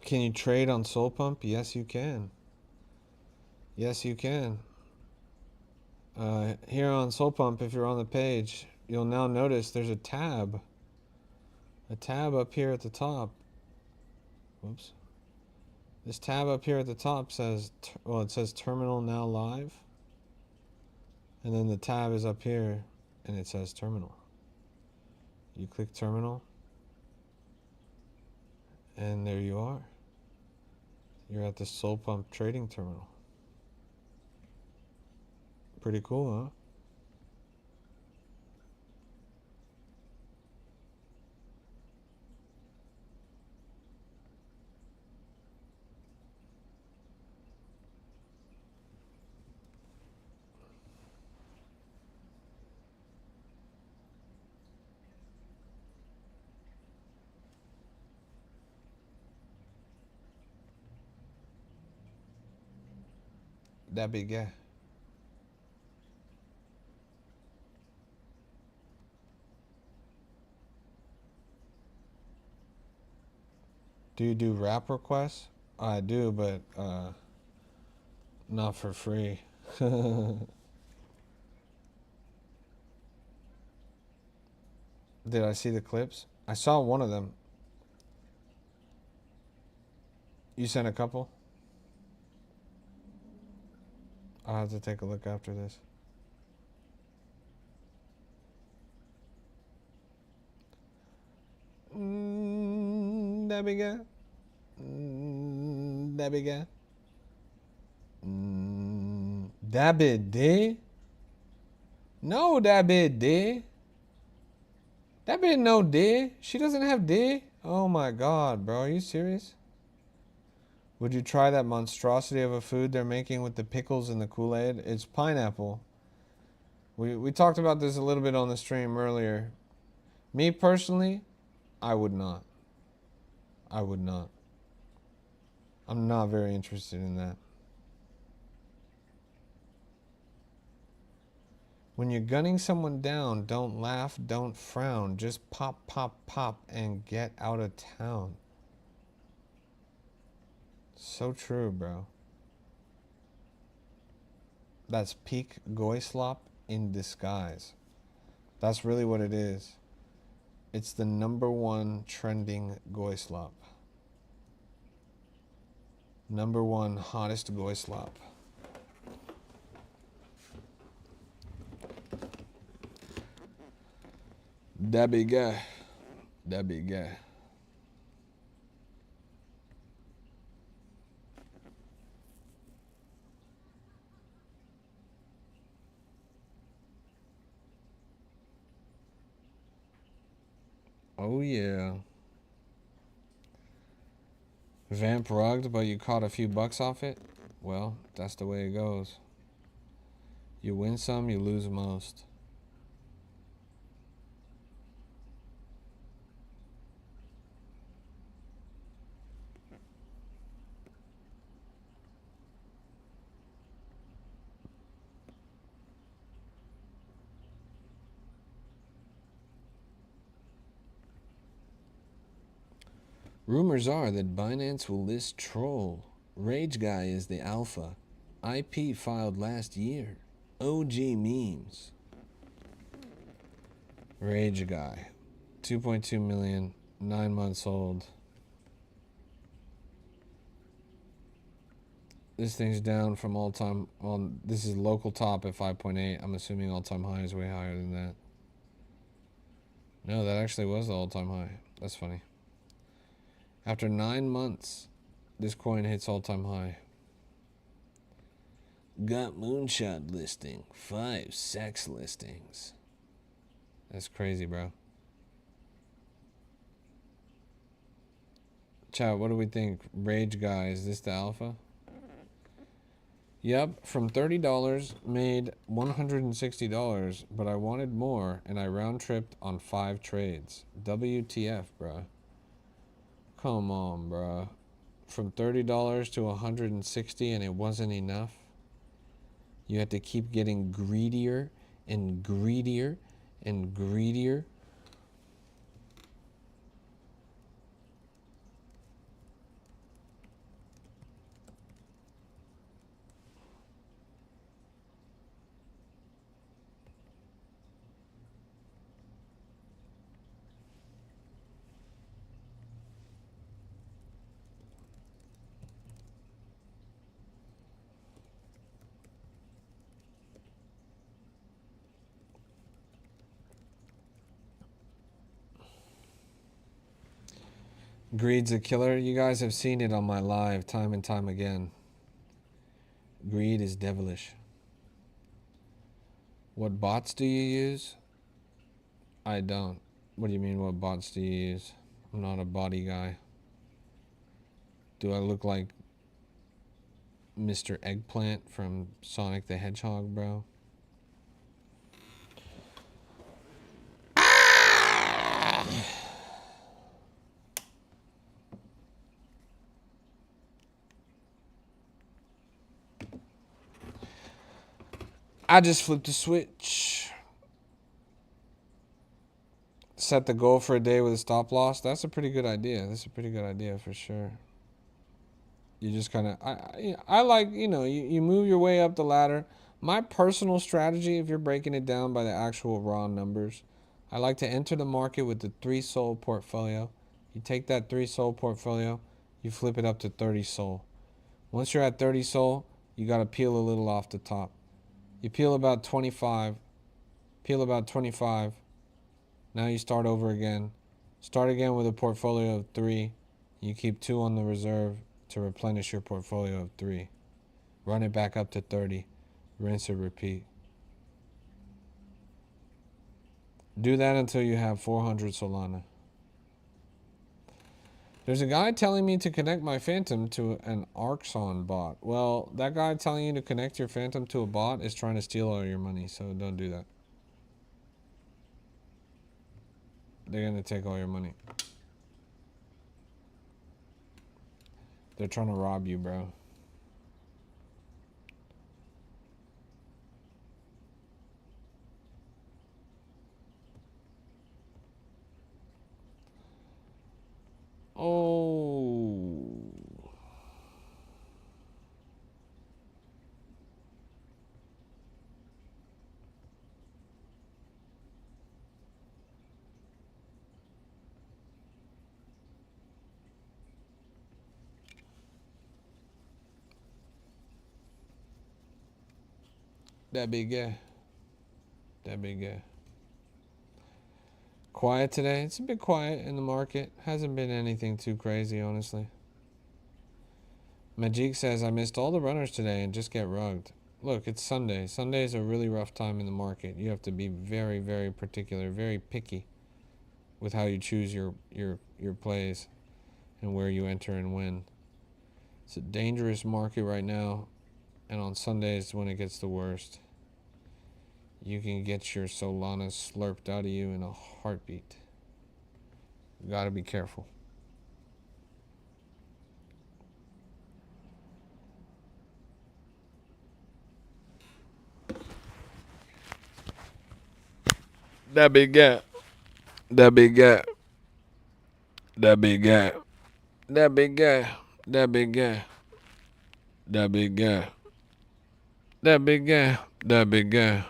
Can you trade on Soul Pump? Yes, you can. Yes, you can. Here on Soul Pump, if you're on the page, you'll now notice there's a tab. A tab up here at the top. Whoops. This tab up here at the top says, well, it says terminal now live. And then the tab is up here and it says terminal. You click terminal. And there you are. You're at the Soul Pump trading terminal. Pretty cool, huh? That big guy. Do you do rap requests? I do, but not for free. Did I see the clips? I saw one of them. You sent a couple? I'll have to take a look after this. That big guy. That big guy. That bit did? No, that bit did. That bit no did. She doesn't have did. Oh my god, bro. Are you serious? Would you try that monstrosity of a food they're making with the pickles and the Kool-Aid? It's pineapple. We talked about this a little bit on the stream earlier. Me personally, I would not. I would not. I'm not very interested in that. When you're gunning someone down, don't laugh, don't frown. Just pop, pop, pop, and get out of town. So true, bro. That's peak goy slop in disguise. That's really what it is. It's the #1 trending goy slop. #1 hottest goy slop. That big guy. That big guy. Oh yeah. Vamp rugged, but you caught a few bucks off it? Well, that's the way it goes. You win some, you lose most. Rumors are that Binance will list Troll. Rage Guy is the alpha. IP filed last year. OG memes. Rage Guy. 2.2 million. 9 months old. This thing's down from all-time... Well, this is local top at 5.8. I'm assuming all-time high is way higher than that. No, that actually was the all-time high. That's funny. After 9 months, this coin hits all-time high. Got moonshot listing. 5 sex listings. That's crazy, bro. Chat, what do we think? Rage Guy, is this the alpha? Yep, from $30 made $160, but I wanted more and I round tripped on 5 trades. WTF, bro. Come on, bro. From $30 to $160 and it wasn't enough. You had to keep getting greedier and greedier and greedier. Greed's a killer. You guys have seen it on my live time and time again. Greed is devilish. What bots do you use? I don't. What do you mean, what bots do you use? I'm not a body guy. Do I look like Mr. Eggplant from Sonic the Hedgehog, bro? I just flipped the switch. Set the goal for a day with a stop loss. That's a pretty good idea. That's a pretty good idea for sure. You just kind of, I like, you move your way up the ladder. My personal strategy, if you're breaking it down by the actual raw numbers, I like to enter the market with the 3 soul portfolio. You take that 3 soul portfolio, you flip it up to 30 soul. Once you're at 30 soul, you got to peel a little off the top. You peel about 25, peel about 25. Now you start over again. Start again with a portfolio of 3. You keep 2 on the reserve to replenish your portfolio of 3. Run it back up to 30. Rinse and repeat. Do that until you have 400 Solana. There's a guy telling me to connect my Phantom to an Arxon bot. Well, that guy telling you to connect your Phantom to a bot is trying to steal all your money, so don't do that. They're going to take all your money. They're trying to rob you, bro. Oh. That big guy. That big guy. Quiet today. It's a bit quiet in the market. Hasn't been anything too crazy, honestly. Majik says, I missed all the runners today and just get rugged. Look, it's Sunday. Sunday is a really rough time in the market. You have to be very, very particular, very picky with how you choose your plays and where you enter and when. It's a dangerous market right now, and on Sundays when it gets the worst. You can get your Solana slurped out of you in a heartbeat. You gotta be careful. That big gap. That big gap. That big gap. That big gap. That big gap. That big gap. That big gap. That big gap.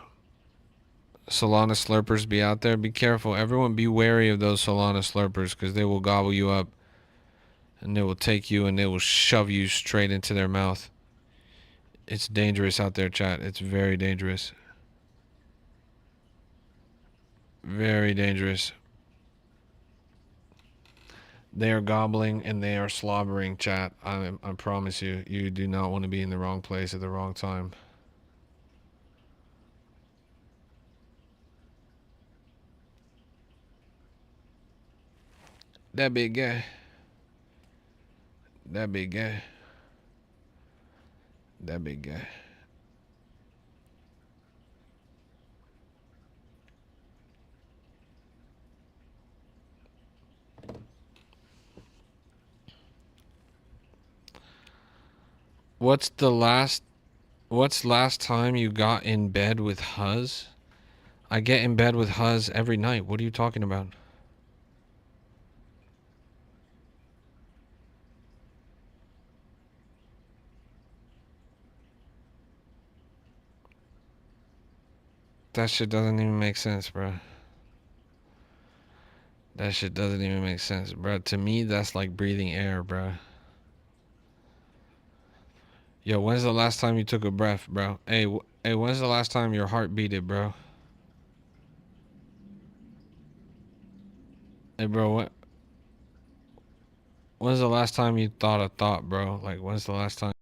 Solana slurpers be out there. Be careful. Everyone be wary of those Solana slurpers because they will gobble you up and they will take you and they will shove you straight into their mouth. It's dangerous out there, chat. It's very dangerous. Very dangerous. They are gobbling and they are slobbering, chat. I promise you, you do not want to be in the wrong place at the wrong time. That big guy. That big guy. That big guy. What's last time you got in bed with Huz? I get in bed with Huz every night. What are you talking about? That shit doesn't even make sense, bro. That shit doesn't even make sense, bro. To me, that's like breathing air, bro. Yo, when's the last time you took a breath, bro? Hey, when's the last time your heart beated, bro? Hey, bro, When's the last time you thought a thought, bro? Like, when's the last time?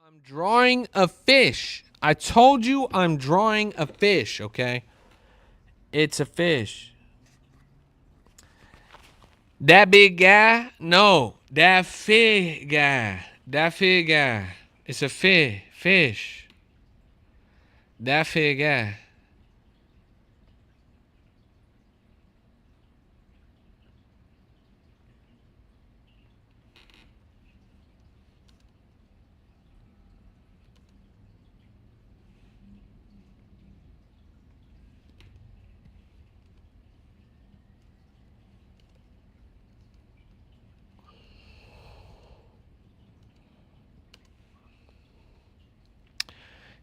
I'm drawing a fish. I told you I'm drawing a fish, okay? It's a fish. That big guy? No. That fig guy. That fig guy. It's a fish. That fig guy.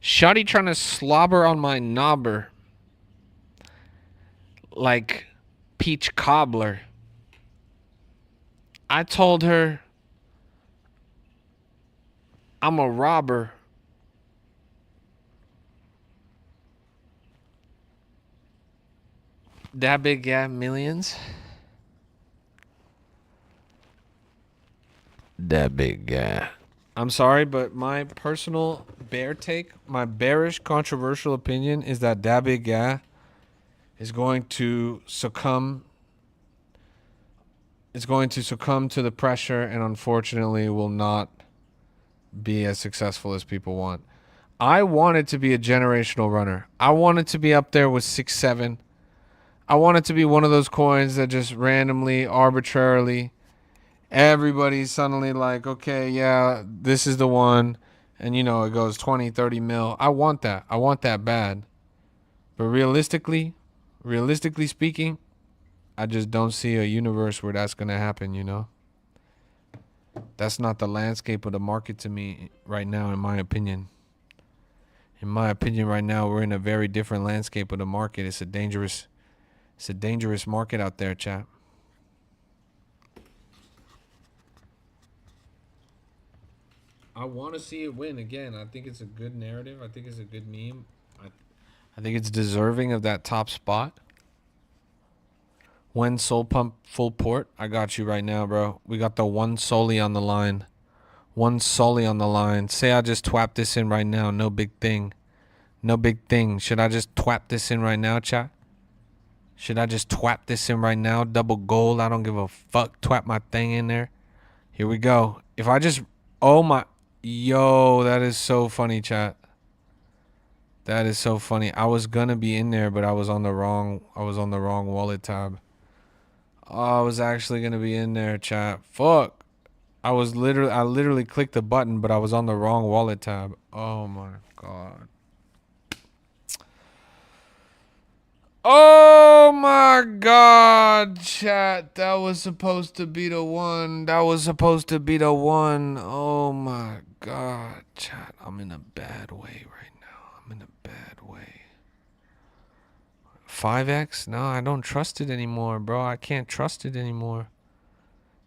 Shotty trying to slobber on my knobber. Like peach cobbler. I told her I'm a robber. That big guy, millions. That big guy. I'm sorry, but my personal bear take, my bearish controversial opinion is that big guy is going to succumb. It's going to succumb to the pressure and unfortunately will not be as successful as people want. I want it to be a generational runner. I want it to be up there with 6-7. I want it to be one of those coins that just randomly, arbitrarily, everybody's suddenly like, okay, yeah, this is the one. And, you know, it goes 20, 30 mil. I want that. I want that bad. But realistically speaking, I just don't see a universe where that's going to happen, you know? That's not the landscape of the market to me right now, in my opinion. In my opinion, right now, we're in a very different landscape of the market. It's a dangerous market out there, chap. I want to see it win again. I think it's a good narrative. I think it's a good meme. I think it's deserving of that top spot. When Soul Pump full port, I got you right now, bro. We got the one Soli on the line. One Soli on the line. Say I just twap this in right now. No big thing. No big thing. Should I just twap this in right now, chat? Should I just twap this in right now? Double gold. I don't give a fuck. Twap my thing in there. Here we go. If I just... Oh my... Yo, that is so funny, chat. That is so funny. I was gonna be in there, but I was on the wrong wallet tab. Oh, I was actually gonna be in there, chat. Fuck. I literally clicked the button, but I was on the wrong wallet tab. Oh my god. Oh my god, chat. That was supposed to be the one. That was supposed to be the one. Oh my god, chat. I'm in a bad way right now. I'm in a bad way. 5x? No, I don't trust it anymore, bro. I can't trust it anymore.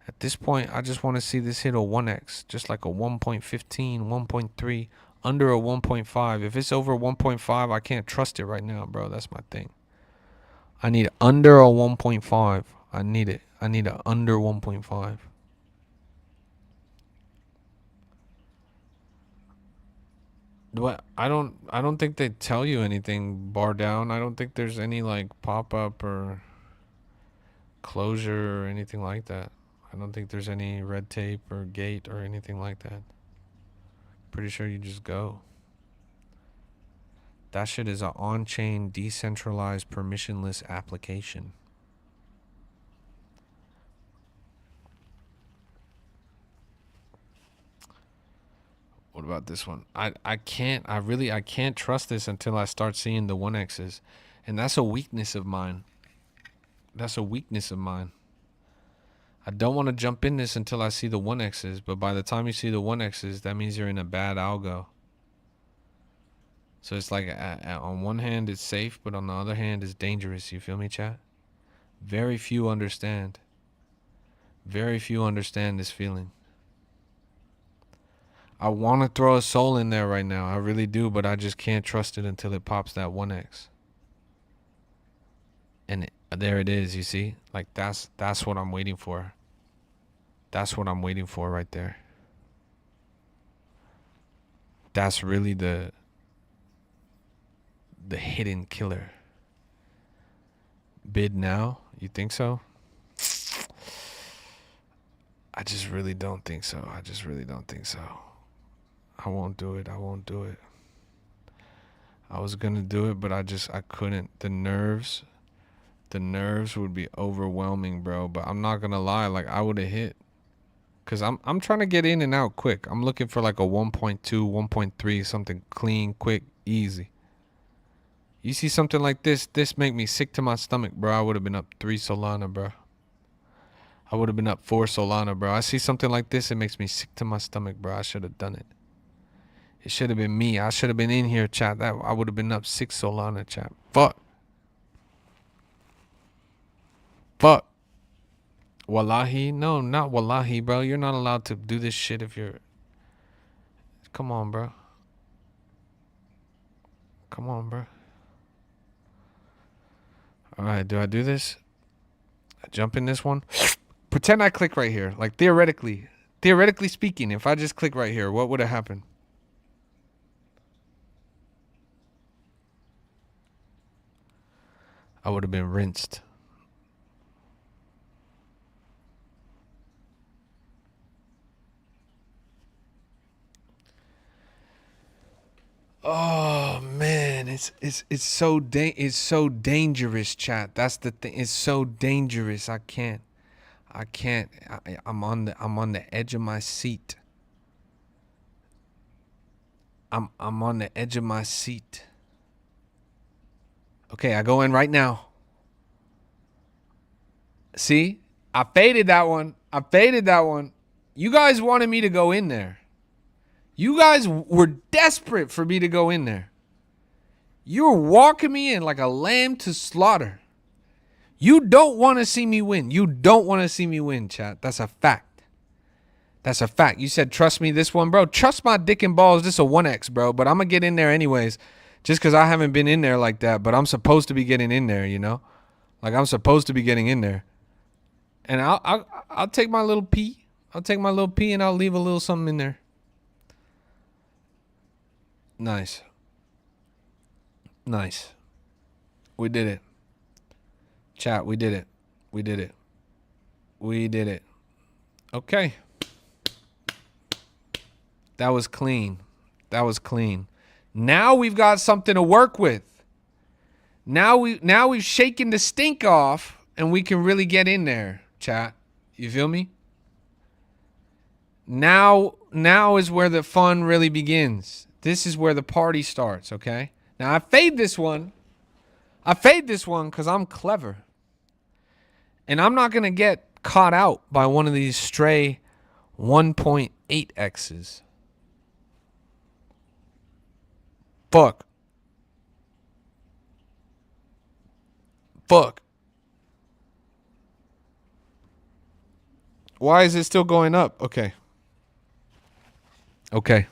At this point, I just want to see this hit a 1x. Just like a 1.15, 1.3, under a 1.5. If it's over 1.5, I can't trust it right now, bro. That's my thing. I need under a 1.5. I need it. I need a under 1.5. But I don't think they tell you anything bar down. I don't think there's any like pop up or closure or anything like that. I don't think there's any red tape or gate or anything like that. Pretty sure you just go. That shit is an on-chain, decentralized, permissionless application. What about this one? I can't trust this until I start seeing the 1x's. And that's a weakness of mine. That's a weakness of mine. I don't want to jump in this until I see the 1x's, but by the time you see the 1x's, that means you're in a bad algo. So it's like on one hand it's safe, but on the other hand it's dangerous. You feel me, chat? Very few understand. Very few understand this feeling. I want to throw a soul in there right now. I really do, but I just can't trust it until it pops that 1x. And there it is, you see? Like that's what I'm waiting for. That's what I'm waiting for right there. That's really the hidden killer. Bid now? You think so? I just really don't think so. I just really don't think so. I won't do it. I won't do it. I was gonna do it, but I couldn't. The nerves would be overwhelming, bro. But I'm not gonna lie, like I would have hit. Cause I'm trying to get in and out quick. I'm looking for like a 1.2, 1.3, something clean, quick, easy. You see something like this make me sick to my stomach, bro. I would have been up 3 Solana, bro. I would have been up 4 Solana, bro. I see something like this, it makes me sick to my stomach, bro. I should have done it. It should have been me. I should have been in here, chat. That I would have been up 6 Solana, chat. Fuck. Wallahi? No, not wallahi, bro. You're not allowed to do this shit if you're... Come on, bro. Come on, bro. Alright, do I do this? I jump in this one? Pretend I click right here. Like, theoretically speaking, if I just click right here, what would have happened? I would have been rinsed. Oh man, it's so dangerous, chat. That's the thing. It's so dangerous. I can't. I'm on the edge of my seat. I'm on the edge of my seat. Okay, I go in right now. See? I faded that one. You guys wanted me to go in there. You guys were desperate for me to go in there. You were walking me in like a lamb to slaughter. You don't want to see me win. You don't want to see me win, chat. That's a fact. That's a fact. You said, trust me this one, bro. Trust my dick and balls. This is a 1x, bro. But I'm going to get in there anyways. Just because I haven't been in there like that. But I'm supposed to be getting in there, you know? Like, I'm supposed to be getting in there. And I'll take my little pee. I'll take my little pee and I'll leave a little something in there. Nice. Nice. We did it. Chat, we did it. We did it. We did it. Okay. That was clean. That was clean. Now we've got something to work with. Now we've shaken the stink off and we can really get in there, chat. You feel me? Now is where the fun really begins. This is where the party starts, okay? Now I fade this one. I fade this one because I'm clever. And I'm not going to get caught out by one of these stray 1.8x's. Fuck. Fuck. Why is it still going up? Okay. Okay.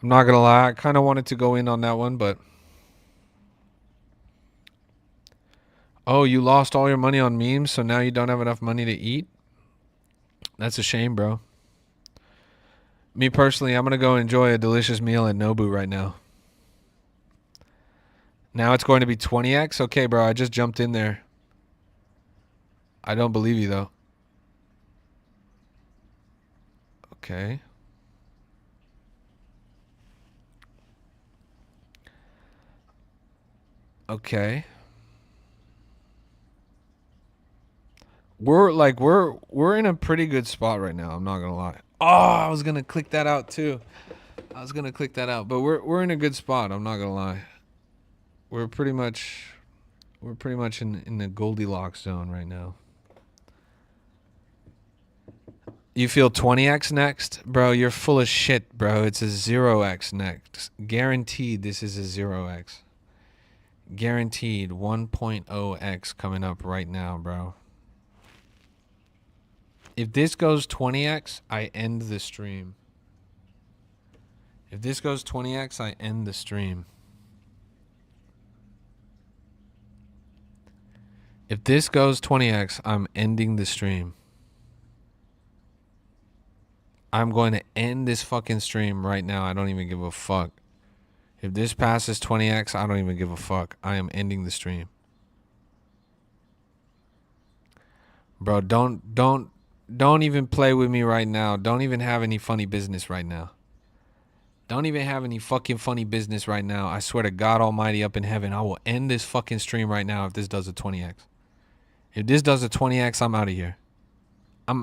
I'm not going to lie. I kind of wanted to go in on that one, but... Oh, you lost all your money on memes, so now you don't have enough money to eat? That's a shame, bro. Me personally, I'm going to go enjoy a delicious meal at Nobu right now. Now it's going to be 20x? Okay, bro, I just jumped in there. I don't believe you, though. Okay. Okay. We're in a pretty good spot right now. I'm not gonna lie. Oh, I was gonna click that out too. I was gonna click that out, but we're in a good spot. I'm not gonna lie. We're pretty much in the Goldilocks zone right now. You feel 20x next? Bro, you're full of shit, bro. It's a 0x next. Guaranteed this is a 0x. Guaranteed 1.0x coming up right now, bro. If this goes 20x, I end the stream. If this goes 20x, I end the stream. If this goes 20x, I'm ending the stream. I'm going to end this fucking stream right now. I don't even give a fuck. If this passes 20x, I don't even give a fuck. I am ending the stream. Bro, don't even play with me right now. Don't even have any funny business right now. Don't even have any fucking funny business right now. I swear to God Almighty up in heaven, I will end this fucking stream right now if this does a 20x. If this does a 20x, I'm out of here. I'm